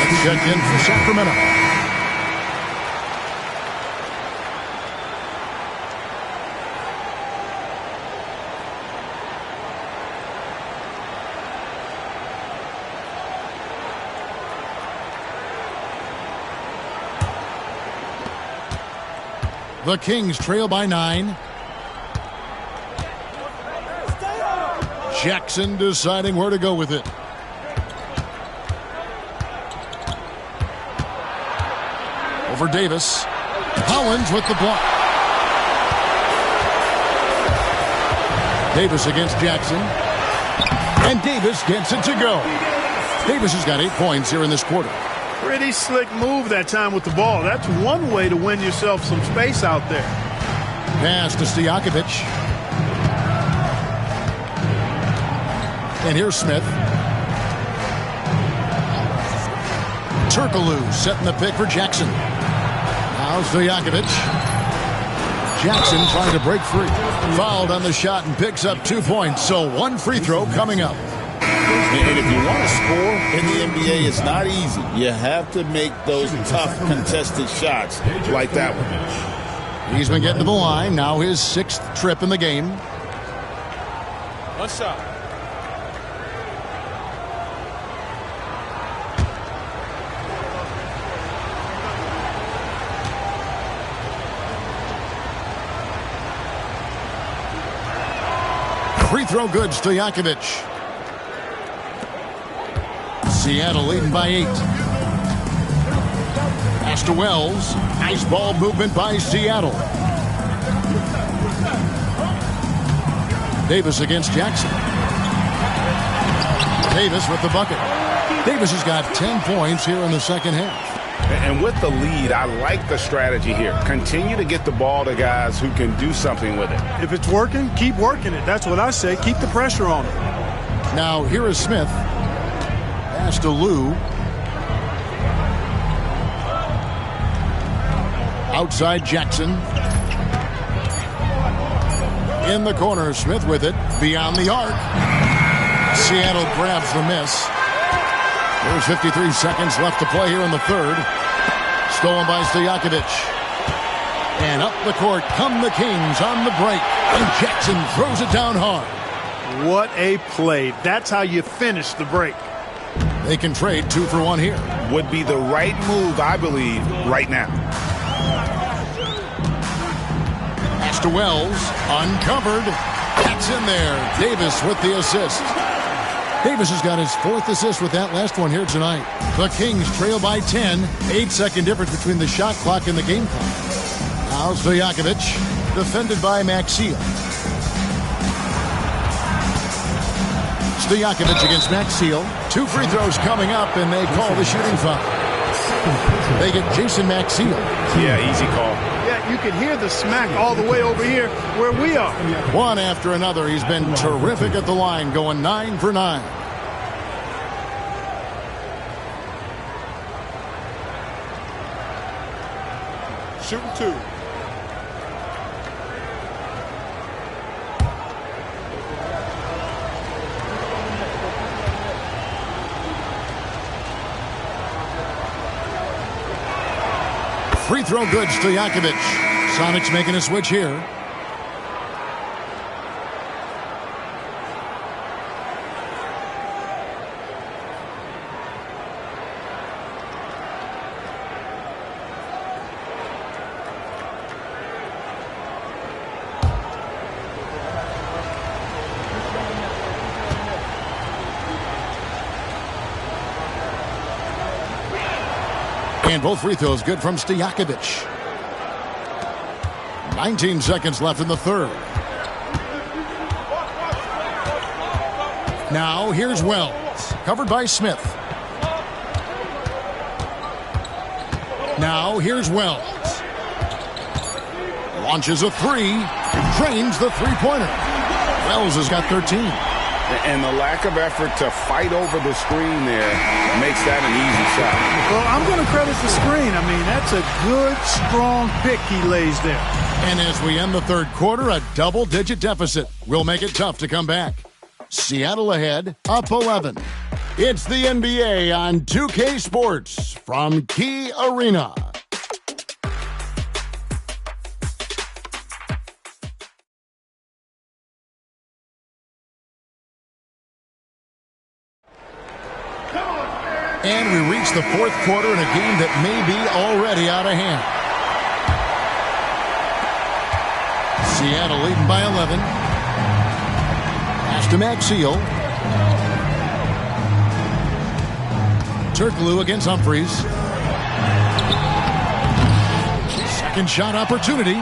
Let's check in for Sacramento. The Kings trail by 9. Jackson deciding where to go with it. Over Davis. Collins with the block. Davis against Jackson. And Davis gets it to go. Davis has got 8 points here in this quarter. Pretty slick move that time with the ball. That's one way to win yourself some space out there. Pass to Stojakovic. And here's Smith. Turkoglu setting the pick for Jackson. Now Stojakovic. Jackson trying to break free. Fouled on the shot and picks up 2 points. So 1 free throw coming up. And if you want to score in the NBA, it's not easy. You have to make those tough contested shots like that one. He's been getting to the line. Now his 6th trip in the game. One shot. Free throw good, Stojakovic. Seattle leading by 8. Pass to Wells. Nice ball movement by Seattle. Davis against Jackson. Davis with the bucket. Davis has got 10 points here in the second half. And with the lead, I like the strategy here. Continue to get the ball to guys who can do something with it. If it's working, keep working it. That's what I say. Keep the pressure on it. Now here is Smith. Pass to Lou. Outside Jackson. In the corner, Smith with it. Beyond the arc. Seattle grabs the miss. There's 53 seconds left to play here in the third. Stolen by Stojakovic. And up the court come the Kings on the break. And Jackson throws it down hard. What a play. That's how you finish the break. They can trade 2 for 1 here. Would be the right move, I believe, right now. Pass to Wells. Uncovered. That's in there. Davis with the assist. Davis has got his 4th assist with that last one here tonight. The Kings trail by 10. 8-second difference between the shot clock and the game clock. Now Stojakovic, defended by Maxiel. Stojakovic against Maxiel. 2 free throws coming up, and they call the shooting foul. They get Jason Maxiel. Yeah, easy call. Yeah, you can hear the smack all the way over here where we are. One after another. He's been terrific at the line, going 9 for 9. Shooting 2. Free throw good, Stojakovic. Sonics making a switch here. And both free throws good from Stojakovic. 19 seconds left in the third. Now here's Wells. Covered by Smith. Now here's Wells. Launches a 3. Drains the three-pointer. Wells has got 13. And the lack of effort to fight over the screen there makes that an easy shot. Well, I'm going to credit the screen. I mean, that's a good, strong pick he lays there. And as we end the third quarter, a double-digit deficit will make it tough to come back. Seattle ahead, up 11. It's the NBA on 2K Sports from Key Arena. And we reach the fourth quarter in a game that may be already out of hand. Seattle leading by 11. Pass to Maxiell. Turkoglu against Humphries. Second shot opportunity.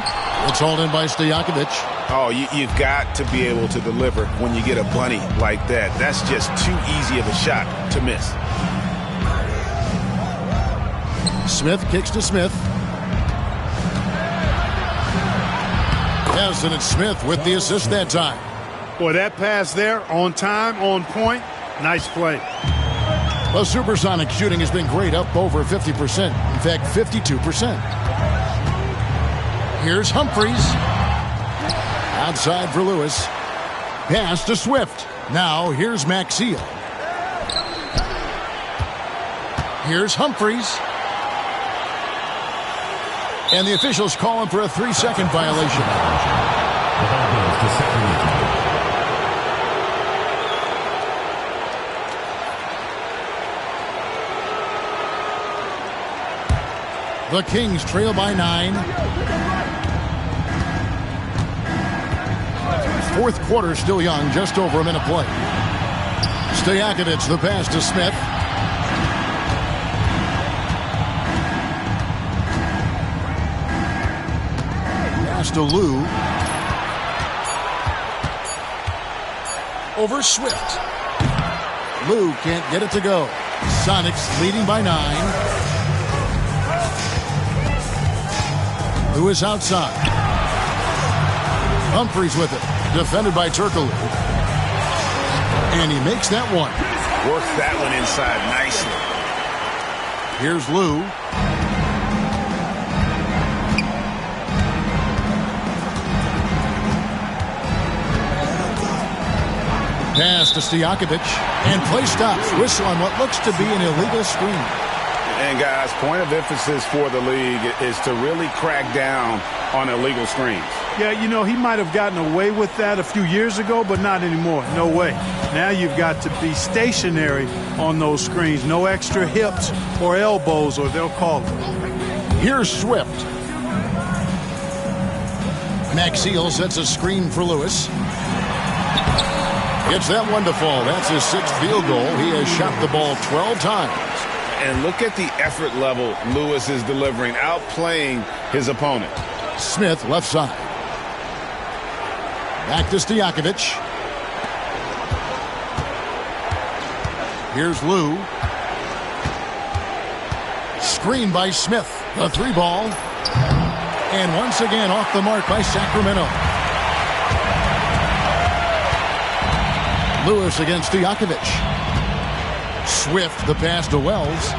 It's hauled in by Stojakovic. Oh, you've got to be able to deliver when you get a bunny like that. That's just too easy of a shot to miss. Smith kicks to Smith. Yes, and it's Smith with the assist that time. Boy, that pass there, on time, on point. Nice play. The Supersonic shooting has been great, up over 50%. In fact, 52%. Here's Humphries. Outside for Lewis. Pass to Swift. Now here's Maxiell. Here's Humphries. And the officials call him for a 3-second violation. The Kings trail by 9. Fourth quarter still young, just over a minute play. Stojakovic, the pass to Smith. Pass to Lou. Over Swift. Lou can't get it to go. Sonics leading by 9. Lewis outside. Humphries with it. Defended by Turkoglu. And he makes that one. Works that one inside nicely. Here's Lou. Pass to Stojakovic. And play stops. Whistle on what looks to be an illegal screen. And guys, point of emphasis for the league is to really crack down on illegal screens. Yeah, you know, he might have gotten away with that a few years ago, but not anymore. No way. Now you've got to be stationary on those screens. No extra hips or elbows, or they'll call it. Here's Swift. Maxiell sets a screen for Lewis. Gets that one to fall. That's his 6th field goal. He has shot the ball 12 times. And look at the effort level Lewis is delivering, outplaying his opponent. Smith left side. Back to Stojakovic. Here's Lou. Screen by Smith. The 3-ball. And once again off the mark by Sacramento. Lewis against Stojakovic. Swift, the pass to Wells.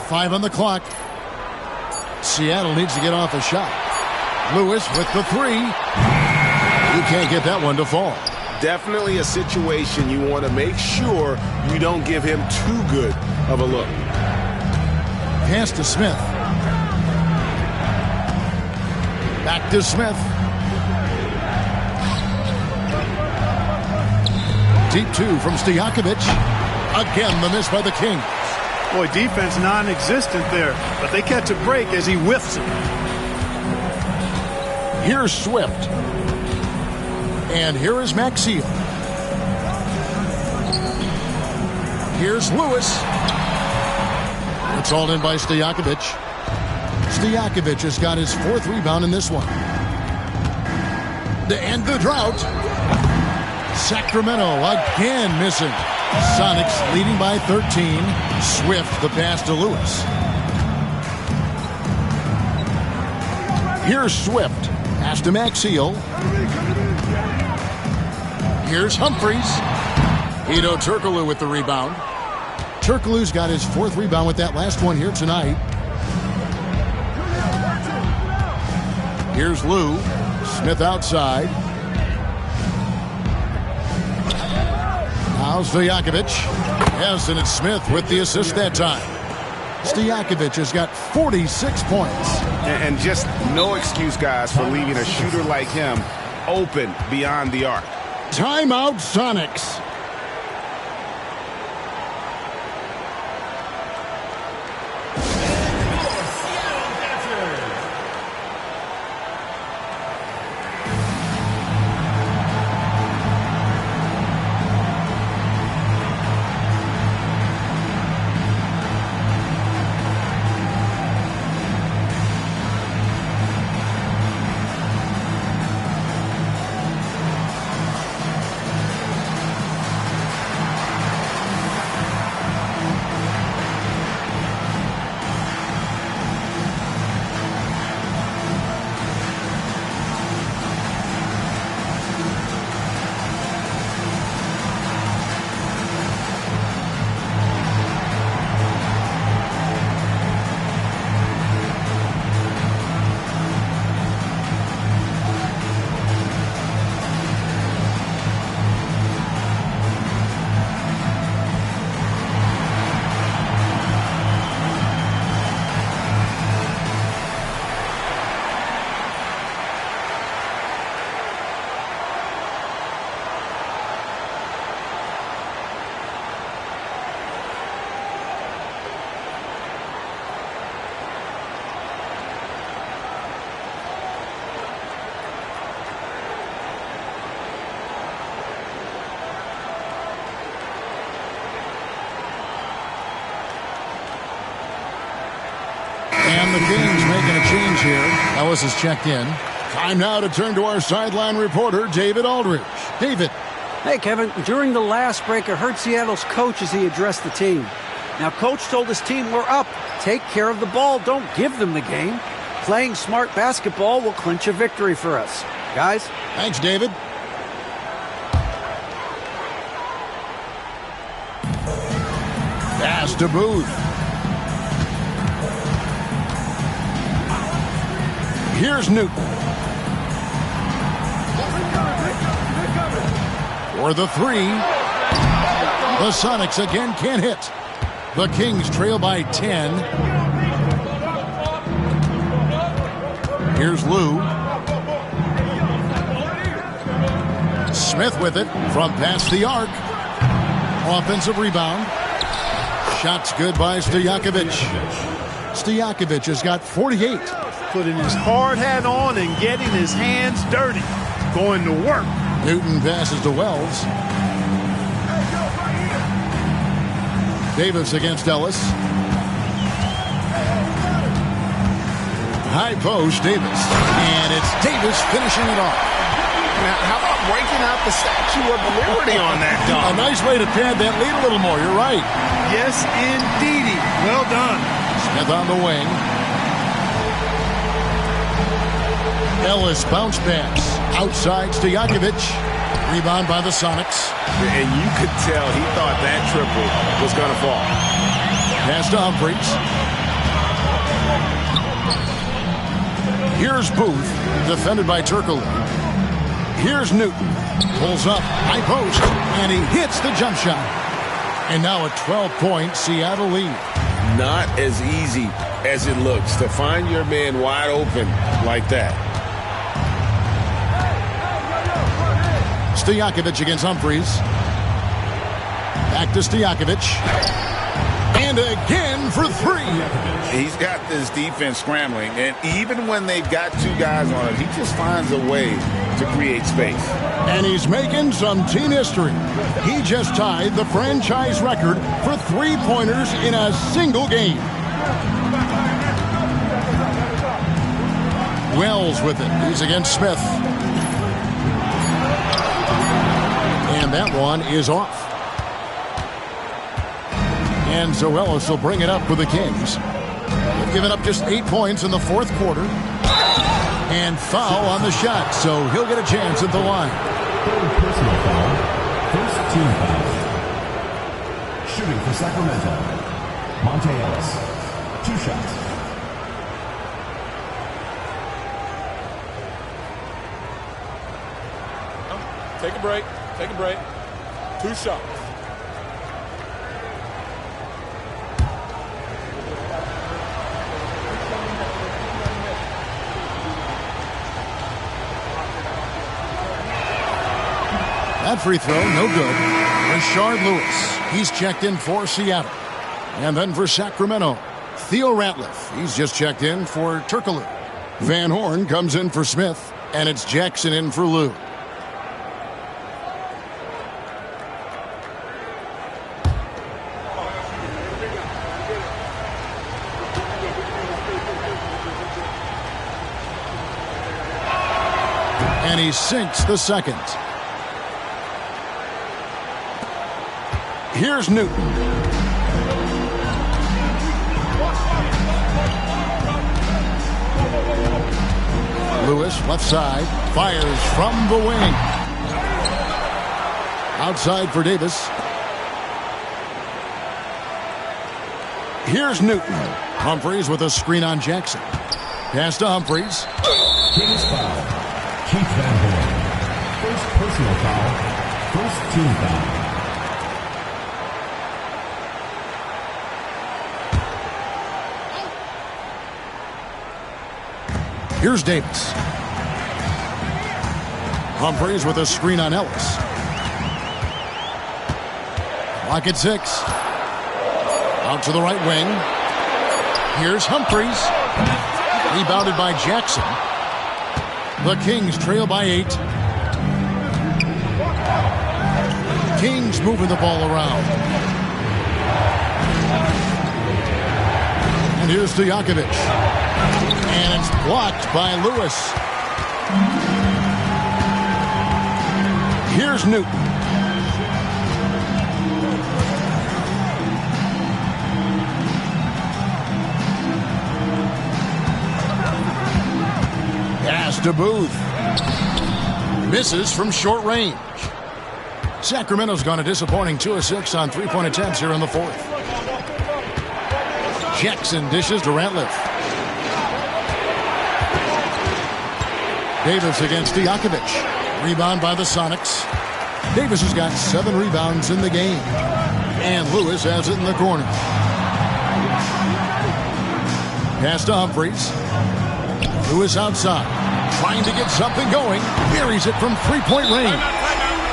Five on the clock. Seattle needs to get off a shot. Lewis with the 3. You can't get that one to fall. Definitely a situation you want to make sure you don't give him too good of a look. Pass to Smith. Back to Smith. Deep 2 from Stojakovic. Again, the miss by the Kings. Boy, defense non-existent there, but they catch a break as he whiffs it. Here's Swift. And here is Maxiell. Here's Lewis. It's all in by Stojakovic. Stojakovic has got his 4th rebound in this one. To end the drought. Sacramento again missing. Sonics leading by 13. Swift the pass to Lewis. Here's Swift. Pass to Maxiell. Here's Humphries. Hedo Turkoglu with the rebound. Turkoglu's got his 4th rebound with that last one here tonight. Here's Lou. Smith outside. Now Stojakovic. Yes, and it's Smith with the assist that time. Stojakovic has got 46 points. And just no excuse, guys, for leaving a shooter like him open beyond the arc. Timeout, Sonics. And the Kings making a change here. Ellis is checked in. Time now to turn to our sideline reporter, David Aldridge. David. Hey, Kevin. During the last break, I heard Seattle's coach as he addressed the team. Now, coach told his team, we're up. Take care of the ball. Don't give them the game. Playing smart basketball will clinch a victory for us. Guys? Thanks, David. Pass to Booth. Here's Newton. For the three. The Sonics again can't hit. The Kings trail by 10. Here's Lou. Smith with it from past the arc. Offensive rebound. Shots good by Stojakovic. Stojakovic has got 48. Putting his hard hat on and getting his hands dirty. Going to work. Newton passes to Wells. Davis against Ellis. High post, Davis. And it's Davis finishing it off. Now, how about breaking out the Statue of Liberty on that dunk? A nice way to pad that lead a little more. You're right. Yes, indeedy. Well done. Smith on the wing. Ellis bounce pass. Outside Stojakovic. Rebound by the Sonics. And you could tell he thought that triple was going to fall. Pass to Humphries. Here's Booth. Defended by Turkoglu. Here's Newton. Pulls up. High post. And he hits the jump shot. And now a 12-point Seattle lead. Not as easy as it looks to find your man wide open like that. Stojakovic against Humphries. Back to Stojakovic. And again for three. He's got this defense scrambling, and even when they've got two guys on him, he just finds a way to create space. And he's making some team history. He just tied the franchise record for three-pointers in a single game. Wells with it. He's against Smith. And that one is off. And Zoelis will bring it up for the Kings. They've given up just 8 points in the fourth quarter. And foul on the shot, so he'll get a chance at the line. Third personal foul. First team foul. Shooting for Sacramento. Monte Ellis. 2 shots. Take a break. Take a break. 2 shots. That free throw, no good. Rashard Lewis, he's checked in for Seattle. And then for Sacramento, Theo Ratliff, he's just checked in for Turkoglu. Van Horn comes in for Smith, and it's Jackson in for Lou. And he sinks the second. Here's Newton. Lewis, left side, fires from the wing. Outside for Davis. Here's Newton. Humphries with a screen on Jackson. Pass to Humphries. Kings foul. Keith Van Horn. First personal foul. First team foul. Here's Davis. Humphries with a screen on Ellis. Clock at 6. Out to the right wing. Here's Humphries. Rebounded by Jackson. The Kings trail by 8. Kings moving the ball around. And here's Stojakovic. And it's blocked by Lewis. Here's Newton. Pass to Booth. Misses from short range. Sacramento's gone a disappointing 2 of 6 on three-point attempts here in the fourth. Jackson dishes to Ratliff. Davis against Stojakovic. Rebound by the Sonics. Davis has got 7 rebounds in the game. And Lewis has it in the corner. Pass to Humphries. Lewis outside. Trying to get something going. Buries it from three-point range.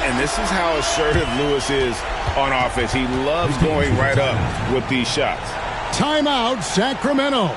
And this is how assertive Lewis is on offense. He loves going right up with these shots. Timeout, Sacramento.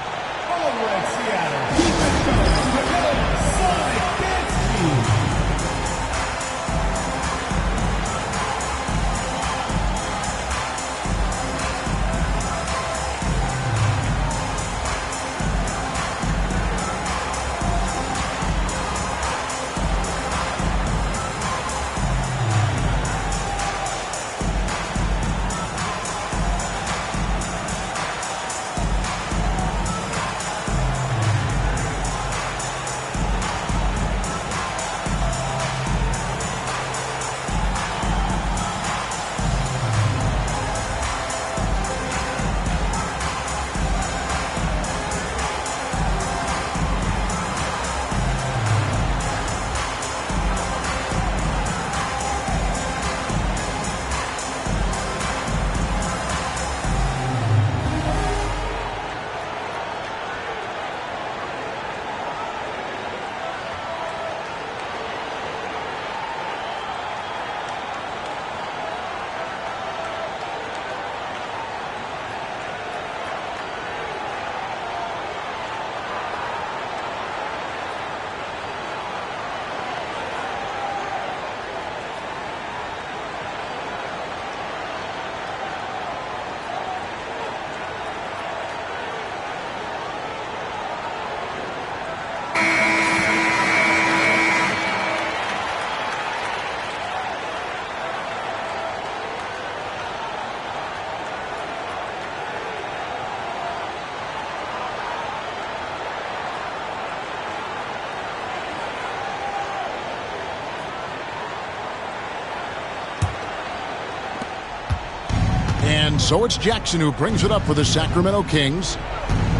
And so it's Jackson who brings it up for the Sacramento Kings.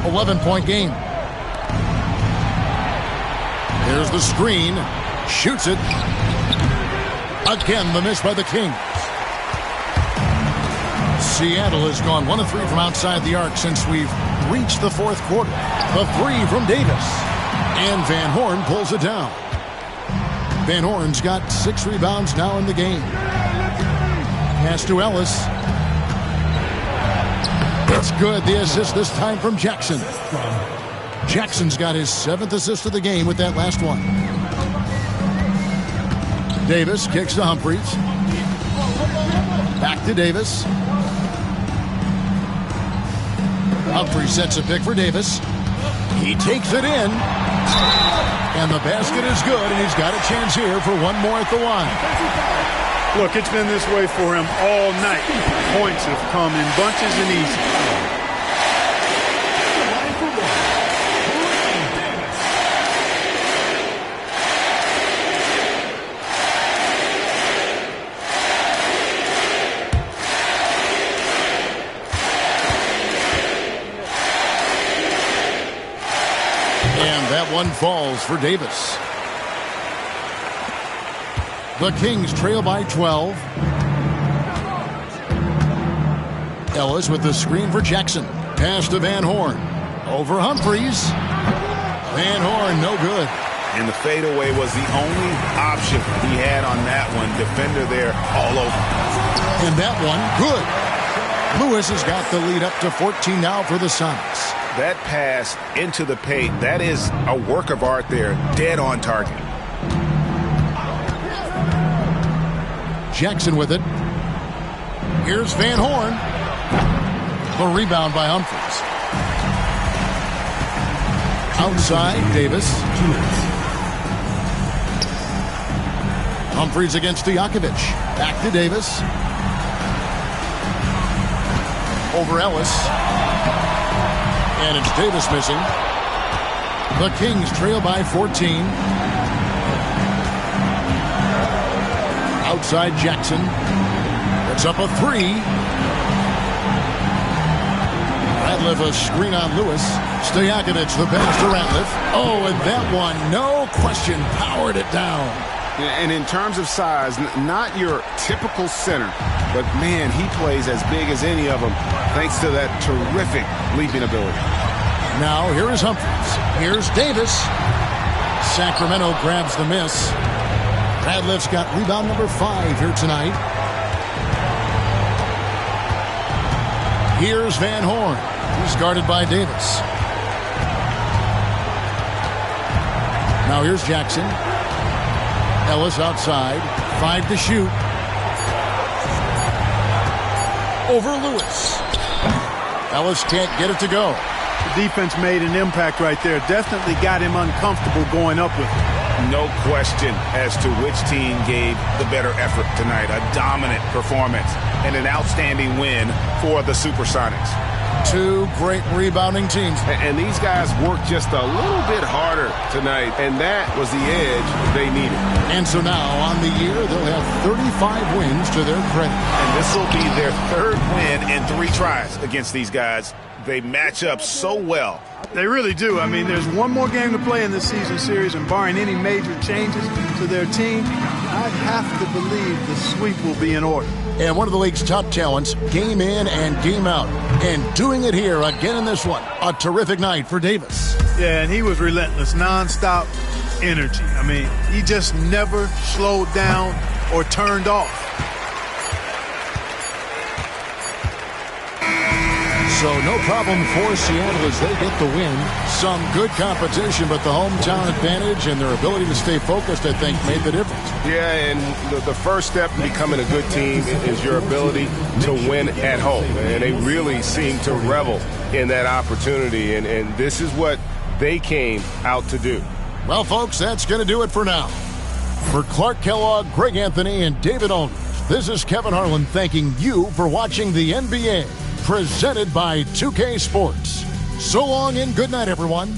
11-point game. There's the screen. Shoots it. Again, the miss by the Kings. Seattle has gone 1 of 3 from outside the arc since we've reached the fourth quarter. The three from Davis. And Van Horn pulls it down. Van Horn's got 6 rebounds now in the game. Pass to Ellis. It's good. The assist this time from Jackson. Jackson's got his 7th assist of the game with that last one. Davis kicks to Humphries. Back to Davis. Humphries sets a pick for Davis. He takes it in. And the basket is good, and he's got a chance here for one more at the line. Look, it's been this way for him all night. Points have come in bunches and easy. One falls for Davis. The Kings trail by 12. Ellis with the screen for Jackson. Pass to Van Horn. Over Humphries. Van Horn, no good. And the fadeaway was the only option he had on that one. Defender there all over. And that one, good. Lewis has got the lead up to 14 now for the Sonics. That pass into the paint, that is a work of art there, dead on target. Jackson with it. Here's Van Horn. The rebound by Humphries. Outside, Davis. Humphries against Stojakovic. Back to Davis. Over Ellis. And it's Davis missing. The Kings trail by 14. Outside Jackson. It's up a 3. Ratliff a screen on Lewis. Stojakovic the pass to Ratliff. Oh, and that one, no question, powered it down. And in terms of size, not your typical center, but man, he plays as big as any of them thanks to that terrific leaping ability. Now here is Humphries. Here's Davis. Sacramento grabs the miss. Ratliff's got rebound number 5 here tonight. Here's Van Horn. He's guarded by Davis. Now here's Jackson. Ellis outside. 5 to shoot. Over Lewis. Ellis can't get it to go. The defense made an impact right there. Definitely got him uncomfortable going up with it. No question as to which team gave the better effort tonight. A dominant performance and an outstanding win for the Supersonics. 2 great rebounding teams. And these guys worked just a little bit harder tonight, and that was the edge they needed. And so now, on the year, they'll have 35 wins to their credit. And this will be their 3rd win in 3 tries against these guys. They match up so well. They really do. I mean, there's one more game to play in this season series, and barring any major changes to their team, I'd have to believe the sweep will be in order. And one of the league's top talents, game in and game out. And doing it here again in this one. A terrific night for Davis. Yeah, and he was relentless, nonstop energy. I mean, he just never slowed down or turned off. So no problem for Seattle as they get the win. Some good competition, but the hometown advantage and their ability to stay focused, I think, made the difference. Yeah, and the first step in becoming a good team is your ability to win at home. And they really seem to revel in that opportunity, and this is what they came out to do. Well, folks, that's going to do it for now. For Clark Kellogg, Greg Anthony, and David Aldridge, this is Kevin Harlan thanking you for watching the NBA. Presented by 2K Sports. So long and good night, everyone.